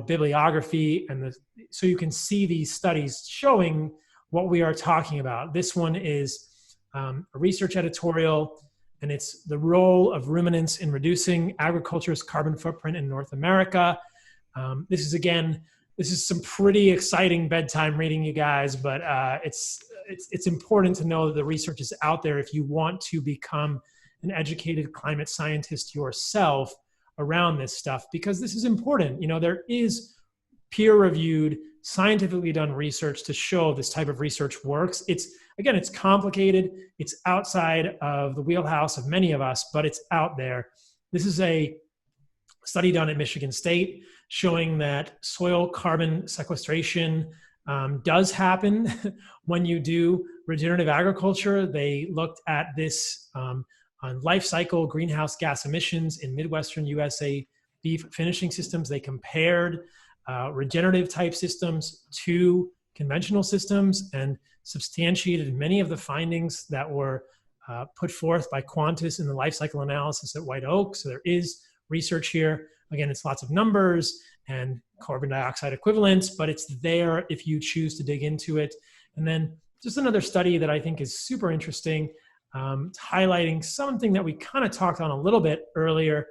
bibliography, so you can see these studies showing what we are talking about. This one is a research editorial, and it's the role of ruminants in reducing agriculture's carbon footprint in North America. This is some pretty exciting bedtime reading, you guys, but it's important to know that the research is out there if you want to become an educated climate scientist yourself around this stuff, because this is important. There is peer-reviewed, scientifically done research to show this type of research works. It's complicated. It's outside of the wheelhouse of many of us, but it's out there. This is a study done at Michigan State showing that soil carbon sequestration does happen when you do regenerative agriculture. They looked at this on life cycle greenhouse gas emissions in Midwestern USA beef finishing systems. They compared regenerative type systems to conventional systems and substantiated many of the findings that were put forth by Qantas in the life cycle analysis at White Oak. So there is research here. Again, it's lots of numbers and carbon dioxide equivalents, but it's there if you choose to dig into it. And then just another study that I think is super interesting. It's highlighting something that we kind of talked on a little bit earlier,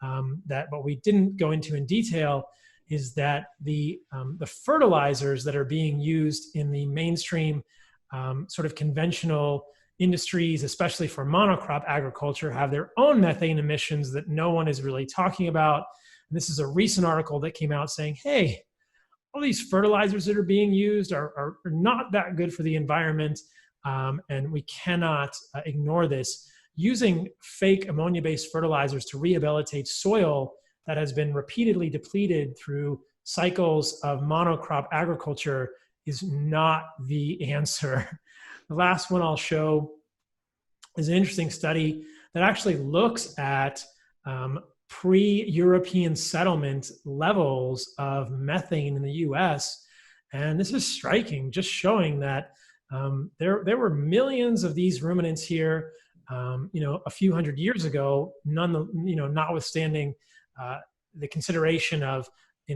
but we didn't go into in detail, is that the fertilizers that are being used in the mainstream sort of conventional industries, especially for monocrop agriculture, have their own methane emissions that no one is really talking about. And this is a recent article that came out saying, hey, all these fertilizers that are being used are not that good for the environment, and we cannot ignore this. Using fake ammonia-based fertilizers to rehabilitate soil that has been repeatedly depleted through cycles of monocrop agriculture is not the answer. The last one I'll show is an interesting study that actually looks at pre-European settlement levels of methane in the US. And this is striking, just showing that there were millions of these ruminants here, a few hundred years ago, notwithstanding the consideration of,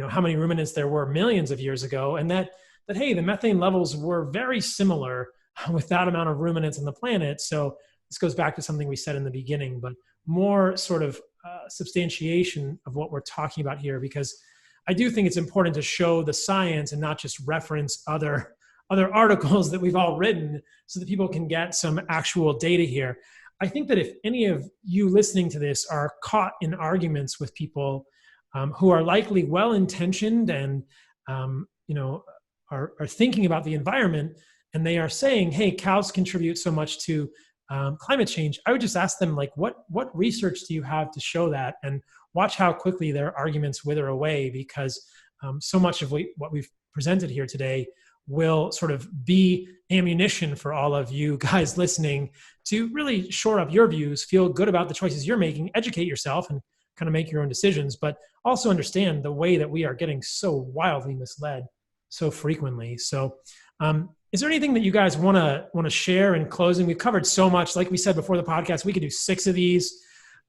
how many ruminants there were millions of years ago, and that hey, the methane levels were very similar with that amount of ruminants on the planet. So this goes back to something we said in the beginning, but more sort of substantiation of what we're talking about here, because I do think it's important to show the science and not just reference other articles that we've all written so that people can get some actual data here. I think that if any of you listening to this are caught in arguments with people who are likely well-intentioned and are thinking about the environment, and they are saying, hey, cows contribute so much to climate change, I would just ask them, like, what research do you have to show that? And watch how quickly their arguments wither away, because so much of what we've presented here today will sort of be ammunition for all of you guys listening to really shore up your views, feel good about the choices you're making, educate yourself, and kind of make your own decisions, but also understand the way that we are getting so wildly misled so frequently. So is there anything that you guys want to share in closing? We've covered so much. Like we said before the podcast, we could do 6 of these.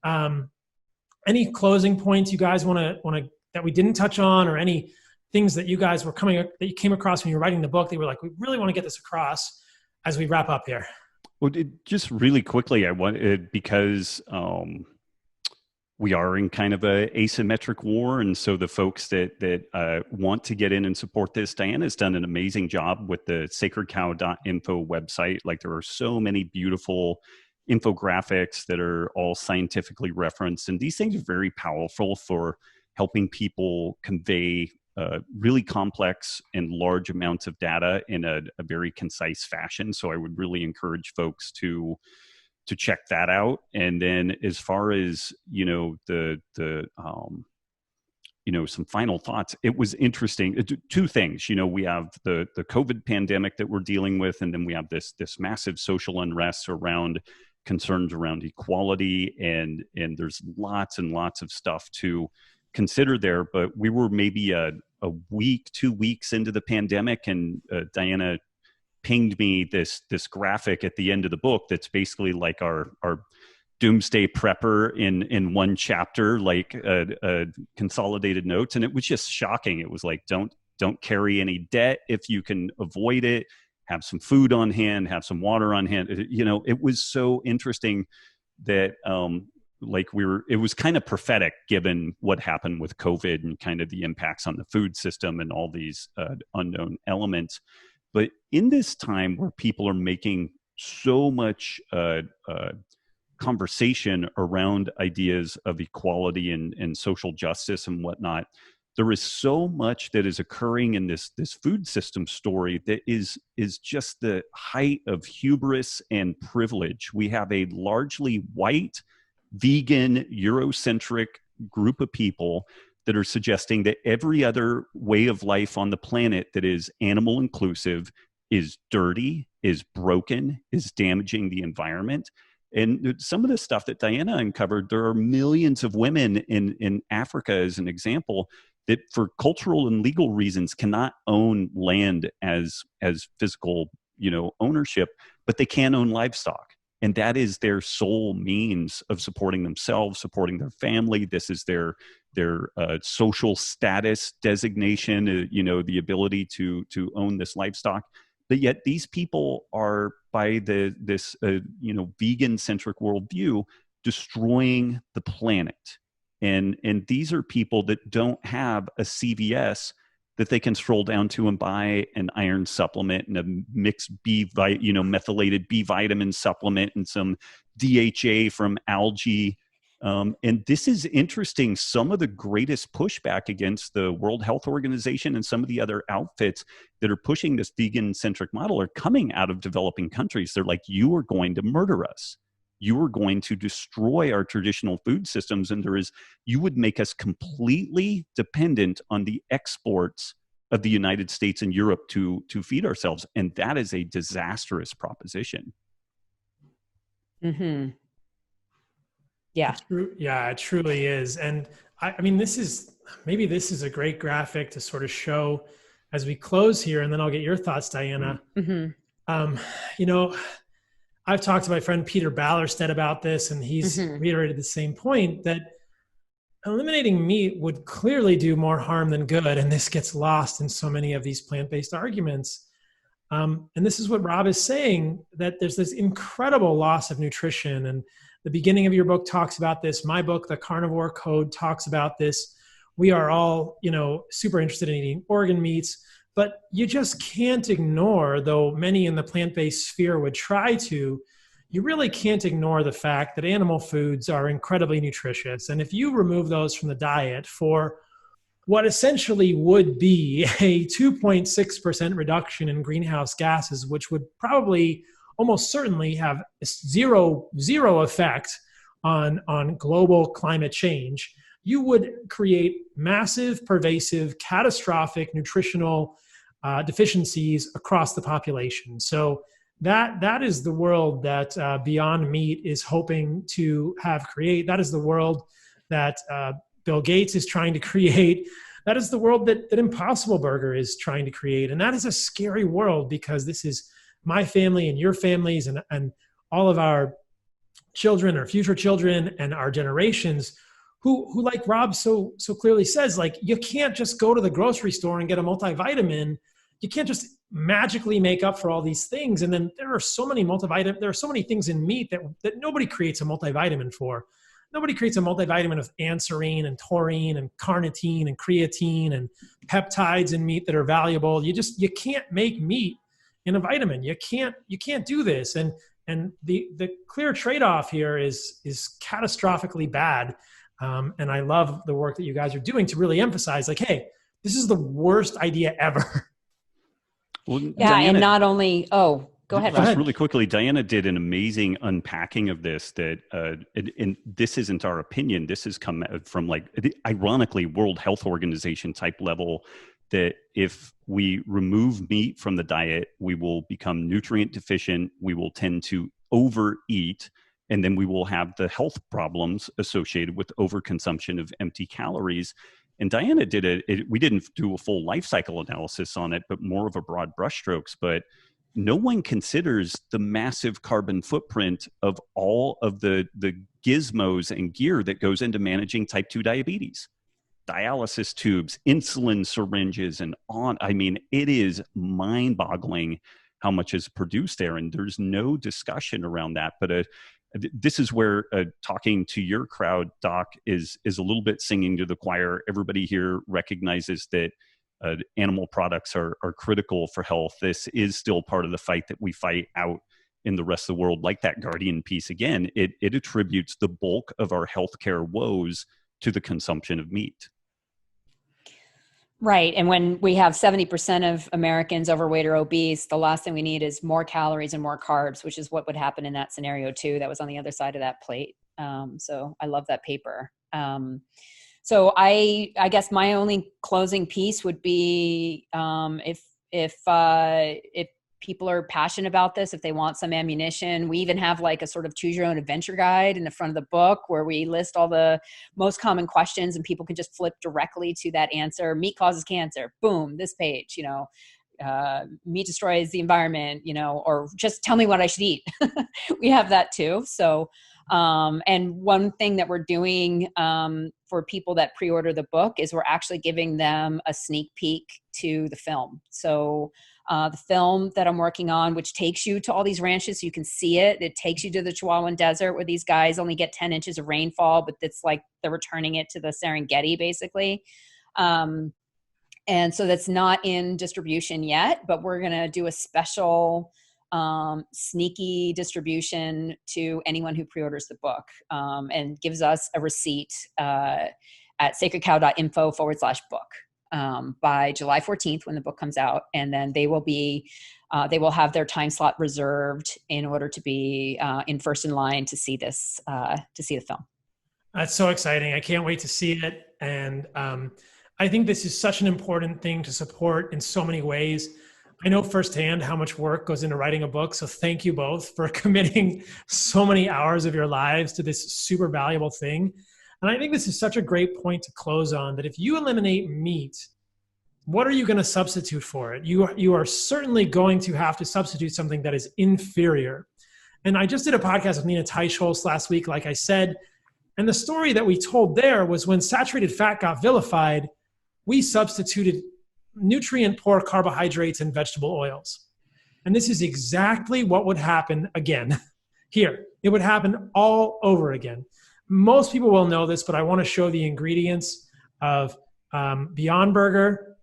Any closing points you guys want to that we didn't touch on, or any things that you guys that you came across when you were writing the book that you were like, we really want to get this across as we wrap up here? Well, just really quickly, I wanted, because we are in kind of a asymmetric war. And so the folks that want to get in and support this, Diana's done an amazing job with the sacredcow.info website. Like, there are so many beautiful infographics that are all scientifically referenced. And these things are very powerful for helping people convey really complex and large amounts of data in a very concise fashion. So I would really encourage folks to check that out. And then as far as, some final thoughts, it was interesting. 2 things, we have the COVID pandemic that we're dealing with, and then we have this massive social unrest around concerns around equality, and there's lots and lots of stuff to consider there. But we were maybe a week, 2 weeks into the pandemic, and Diana pinged me this graphic at the end of the book that's basically like our doomsday prepper in one chapter, like consolidated notes. And it was just shocking. It was like, don't carry any debt if you can avoid it. Have some food on hand, have some water on hand. It was so interesting that it was kind of prophetic given what happened with COVID and kind of the impacts on the food system and all these unknown elements. But in this time where people are making so much conversation around ideas of equality and social justice and whatnot, there is so much that is occurring in this food system story that is just the height of hubris and privilege. We have a largely white, vegan, Eurocentric group of people that are suggesting that every other way of life on the planet that is animal inclusive is dirty, is broken, is damaging the environment. And some of the stuff that Diana uncovered, there are millions of women in Africa, as an example, that for cultural and legal reasons cannot own land as physical, ownership, but they can own livestock. And that is their sole means of supporting themselves, supporting their family. This is their social status designation, the ability to own this livestock. But yet these people are, by this vegan-centric worldview, destroying the planet. And these are people that don't have a CVS that they can stroll down to and buy an iron supplement and a mixed methylated B vitamin supplement and some DHA from algae. And this is interesting. Some of the greatest pushback against the World Health Organization and some of the other outfits that are pushing this vegan-centric model are coming out of developing countries. They're like, you are going to murder us. You are going to destroy our traditional food systems. And you would make us completely dependent on the exports of the United States and Europe to feed ourselves. And that is a disastrous proposition. Mm-hmm. Yeah. Yeah, it truly is. And I mean, this is a great graphic to sort of show as we close here, and then I'll get your thoughts, Diana. Mm-hmm. I've talked to my friend Peter Ballerstedt about this, and he's reiterated the same point, that eliminating meat would clearly do more harm than good. And this gets lost in so many of these plant-based arguments. And this is what Robb is saying, that there's this incredible loss of nutrition. And the beginning of your book talks about this. My book, The Carnivore Code, talks about this. We are all, super interested in eating organ meats, but you just can't ignore, though many in the plant-based sphere would try to, you really can't ignore the fact that animal foods are incredibly nutritious. And if you remove those from the diet for what essentially would be a 2.6% reduction in greenhouse gases, which would probably almost certainly have zero effect on global climate change, you would create massive, pervasive, catastrophic nutritional deficiencies across the population. So that is the world that Beyond Meat is hoping to create. That is the world that Bill Gates is trying to create. That is the world that Impossible Burger is trying to create. And that is a scary world, because this is my family and your families and all of our children, our future children, and our generations who like Robb so clearly says, like, you can't just go to the grocery store and get a multivitamin. You can't just magically make up for all these things. And then there are so many things in meat that nobody creates a multivitamin for. Nobody creates a multivitamin with anserine and taurine and carnitine and creatine and peptides in meat that are valuable. You can't make meat in a vitamin. You can't do this. And the clear trade-off here is catastrophically bad. And I love the work that you guys are doing to really emphasize, like, hey, this is the worst idea ever. Well, yeah, Diana, and not only, go ahead, Robb. Just really quickly, Diana did an amazing unpacking of this and this isn't our opinion. This has come from, ironically, World Health Organization type level, that if we remove meat from the diet, we will become nutrient deficient, we will tend to overeat, and then we will have the health problems associated with overconsumption of empty calories. And Diana we didn't do a full life cycle analysis on it, but more of a broad brushstrokes. But no one considers the massive carbon footprint of all of the gizmos and gear that goes into managing type 2 diabetes. Dialysis tubes, insulin syringes, and on. I mean, it is mind-boggling how much is produced there, and there's no discussion around that. But this is where talking to your crowd, Doc, is a little bit singing to the choir. Everybody here recognizes that animal products are critical for health. This is still part of the fight that we fight out in the rest of the world. Like that Guardian piece, again, it attributes the bulk of our healthcare woes to the consumption of meat. Right. And when we have 70% of Americans overweight or obese, the last thing we need is more calories and more carbs, which is what would happen in that scenario too. That was on the other side of that plate. So I love that paper. So I guess my only closing piece would be if people are passionate about this, if they want some ammunition, we even have like a sort of choose your own adventure guide in the front of the book where we list all the most common questions and people can just flip directly to that answer. Meat causes cancer. Boom, this page, meat destroys the environment, or just tell me what I should eat. We have that too. So, and one thing that we're doing for people that pre-order the book is we're actually giving them a sneak peek to the film. So The film that I'm working on, which takes you to all these ranches so you can see it. It takes you to the Chihuahuan Desert where these guys only get 10 inches of rainfall, but it's like they're returning it to the Serengeti, basically. And so that's not in distribution yet, but we're going to do a special sneaky distribution to anyone who pre-orders the book, and gives us a receipt at sacredcow.info/book by July 14th when the book comes out. And then they will have their time slot reserved in order to be in line to see this, to see the film. That's so exciting. I can't wait to see it. And I think this is such an important thing to support in so many ways. I know firsthand how much work goes into writing a book. So thank you both for committing so many hours of your lives to this super valuable thing. And I think this is such a great point to close on, that if you eliminate meat, what are you going to substitute for it? You are certainly going to have to substitute something that is inferior. And I just did a podcast with Nina Teicholz last week, like I said, and the story that we told there was when saturated fat got vilified, we substituted nutrient-poor carbohydrates and vegetable oils. And this is exactly what would happen again here. It would happen all over again. Most people will know this, but I want to show the ingredients of Beyond Burger.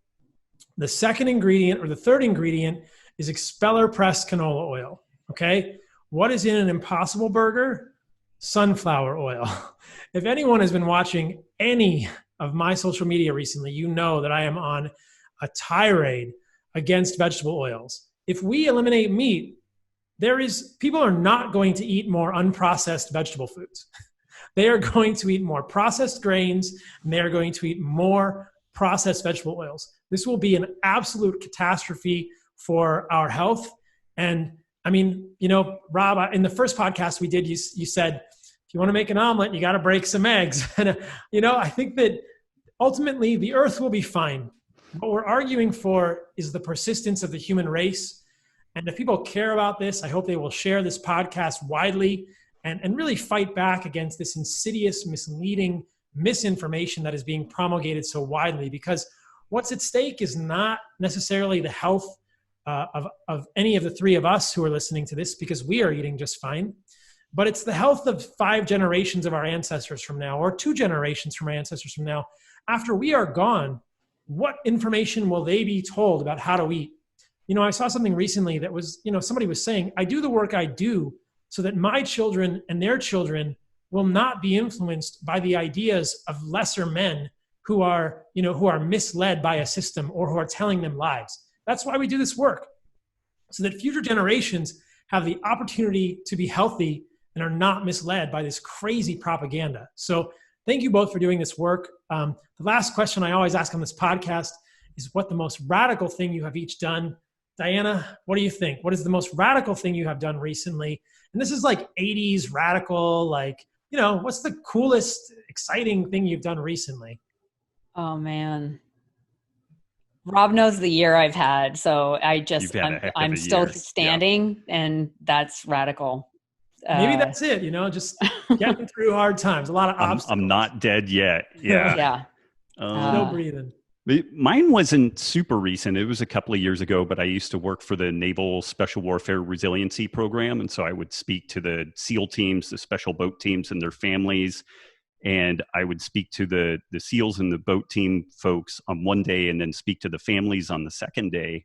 The second ingredient, or the third ingredient, is expeller pressed canola oil. Okay? What is in an Impossible Burger? Sunflower oil. If anyone has been watching any of my social media recently, you know that I am on a tirade against vegetable oils. If we eliminate meat, people are not going to eat more unprocessed vegetable foods. They are going to eat more processed grains, and they are going to eat more processed vegetable oils. This will be an absolute catastrophe for our health. And I mean, you know, Rob, in the first podcast we did, you said, if you want to make an omelet, you got to break some eggs. And, you know, I think that ultimately the earth will be fine. What we're arguing for is the persistence of the human race. And if people care about this, I hope they will share this podcast widely and really fight back against this insidious, misleading misinformation that is being promulgated so widely. Because what's at stake is not necessarily the health of any of the three of us who are listening to this, because we are eating just fine. But it's the health of 5 generations of our ancestors from now, or 2 generations from our ancestors from now. After we are gone, what information will they be told about how to eat? You know, I saw something recently that was, you know, somebody was saying, I do the work I do so that my children and their children will not be influenced by the ideas of lesser men who are misled by a system or who are telling them lies. That's why we do this work, so that future generations have the opportunity to be healthy and are not misled by this crazy propaganda. So thank you both for doing this work. The last question I always ask on this podcast is what the most radical thing you have each done. Diana, what do you think? What is the most radical thing you have done recently? And this is like 80s radical, like, you know, what's the coolest, exciting thing you've done recently? Oh, man. Rob knows the year I've had. So I'm still standing, and that's radical. Maybe that's it, you know, just getting through hard times, a lot of obstacles. I'm not dead yet. Yeah. Yeah. No breathing. Mine wasn't super recent. It was a couple of years ago, but I used to work for the Naval Special Warfare Resiliency Program. And so I would speak to the SEAL teams, the special boat teams and their families. And I would speak to the SEALs and the boat team folks on one day, and then speak to the families on the second day.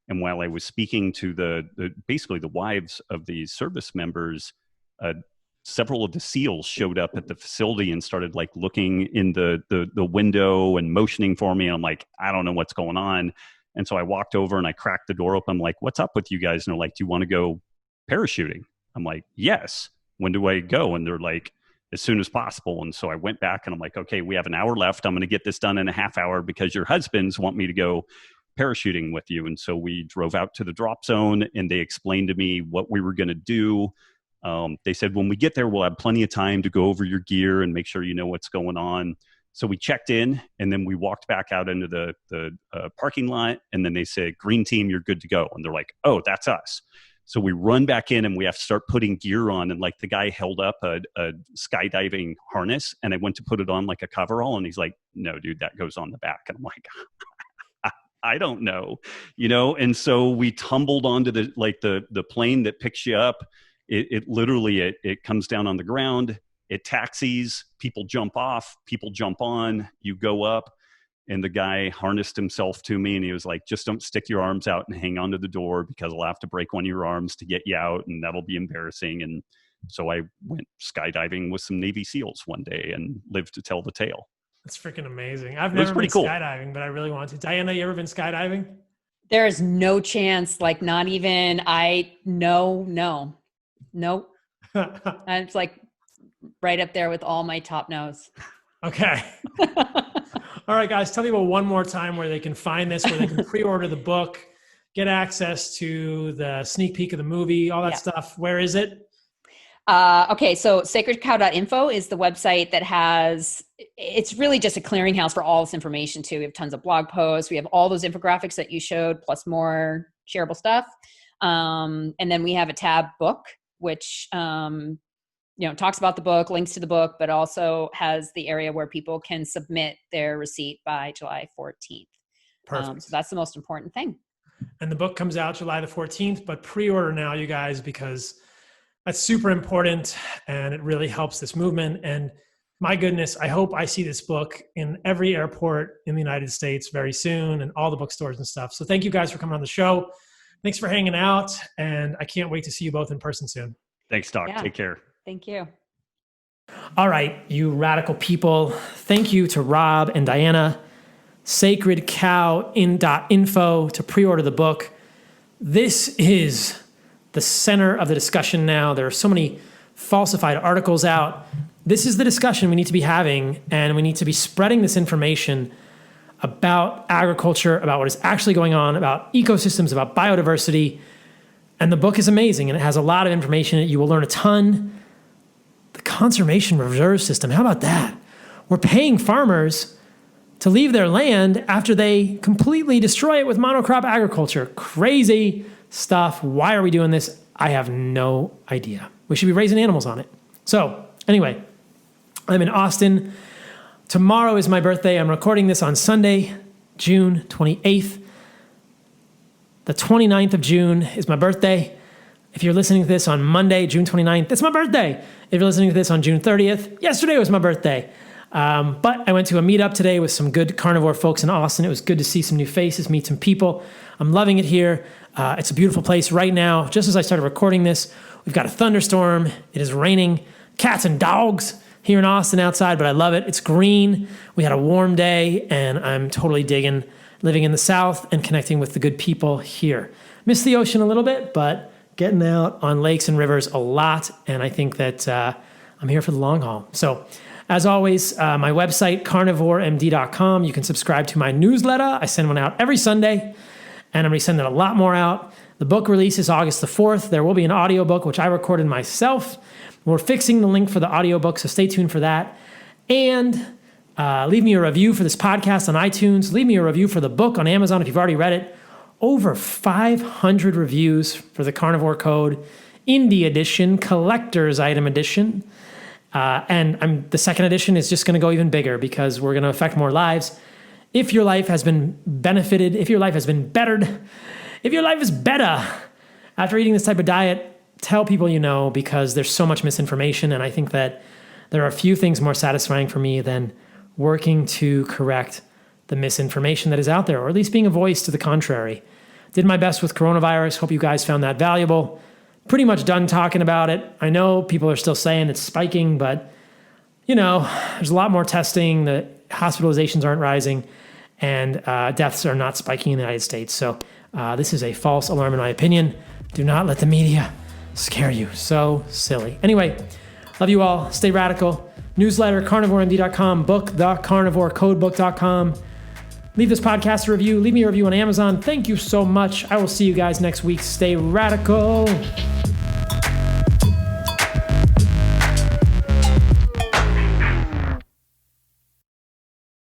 And while I was speaking to basically the wives of these service members, several of the SEALs showed up at the facility and started like looking in the window and motioning for me. And I'm like, I don't know what's going on. And so I walked over and I cracked the door open. I'm like, what's up with you guys? And they're like, do you want to go parachuting? I'm like, yes. When do I go? And they're like, as soon as possible. And so I went back and I'm like, okay, we have an hour left. I'm going to get this done in a half hour because your husbands want me to go parachuting with you. And so we drove out to the drop zone and they explained to me what we were going to do. They said, when we get there, we'll have plenty of time to go over your gear and make sure you know what's going on. So we checked in and then we walked back out into the parking lot. And then they said, green team, you're good to go. And they're like, oh, that's us. So we run back in and we have to start putting gear on. And like the guy held up a skydiving harness and I went to put it on like a coverall. And he's like, no, dude, that goes on the back. And I'm like, I don't know, and so we tumbled onto the plane that picks you up. It literally, it comes down on the ground, it taxis, people jump off, people jump on, you go up. And the guy harnessed himself to me and he was like, just don't stick your arms out and hang onto the door because I'll have to break one of your arms to get you out and that'll be embarrassing. And so I went skydiving with some Navy SEALs one day and lived to tell the tale. That's freaking amazing. I've never been skydiving, but I really want to. Diana, you ever been skydiving? There is no chance, like not even no. It's like right up there with all my top no's. Okay. All right, guys, tell people one more time where they can find this, where they can pre-order the book, get access to the sneak peek of the movie, all that stuff. Where is it? Okay, so sacredcow.info is the website that it's really just a clearinghouse for all this information too. We have tons of blog posts. We have all those infographics that you showed, plus more shareable stuff. And then we have a tab book, which talks about the book, links to the book, but also has the area where people can submit their receipt by July 14th. Perfect. So that's the most important thing. And the book comes out July the 14th, but pre-order now, you guys, because that's super important and it really helps this movement. And my goodness, I hope I see this book in every airport in the United States very soon and all the bookstores and stuff. So thank you guys for coming on the show. Thanks for hanging out. And I can't wait to see you both in person soon. Thanks, Doc. Yeah. Take care. Thank you. All right, you radical people. Thank you to Robb and Diana. Sacredcow.info to pre-order the book. This is the center of the discussion now. There are so many falsified articles out. This is the discussion we need to be having, and we need to be spreading this information about agriculture, about what is actually going on, about ecosystems, about biodiversity. And the book is amazing, and it has a lot of information. You will learn a ton. The conservation reserve system, how about that? We're paying farmers to leave their land after they completely destroy it with monocrop agriculture. Crazy stuff. Why are we doing this? I have no idea. We should be raising animals on it. So anyway, I'm in Austin. Tomorrow is my birthday. I'm recording this on Sunday, June 28th. The 29th of June is my birthday. If you're listening to this on Monday, June 29th, it's my birthday. If you're listening to this on June 30th, yesterday was my birthday. But I went to a meetup today with some good carnivore folks in Austin. It was good to see some new faces, meet some people. I'm loving it here. It's a beautiful place right now. Just as I started recording this, we've got a thunderstorm. It is raining cats and dogs here in Austin outside, but I love it. It's green. We had a warm day, and I'm totally digging living in the South and connecting with the good people here. Miss the ocean a little bit, but getting out on lakes and rivers a lot, and I think that I'm here for the long haul. So, as always, my website, carnivoremd.com. You can subscribe to my newsletter. I send one out every Sunday, and I'm going to be sending a lot more out. The book release is August the 4th. There will be an audiobook, which I recorded myself. We're fixing the link for the audiobook, so stay tuned for that. And leave me a review for this podcast on iTunes. Leave me a review for the book on Amazon if you've already read it. Over 500 reviews for the Carnivore Code, Indie Edition, Collector's Item Edition. And the second edition is just going to go even bigger because we're going to affect more lives. If your life has been benefited, if your life has been bettered, if your life is better after eating this type of diet, tell people you know, because there's so much misinformation. And I think that there are few things more satisfying for me than working to correct the misinformation that is out there, or at least being a voice to the contrary. Did my best with coronavirus. Hope you guys found that valuable. Pretty much done talking about it. I know people are still saying it's spiking, but there's a lot more testing. The hospitalizations aren't rising, and deaths are not spiking in the United States. So this is a false alarm in my opinion. Do not let the media scare you. So silly. Anyway, love you all. Stay radical. Newsletter, carnivoremd.com. Book, thecarnivorecodebook.com. Leave this podcast a review. Leave me a review on Amazon. Thank you so much. I will see you guys next week. Stay radical.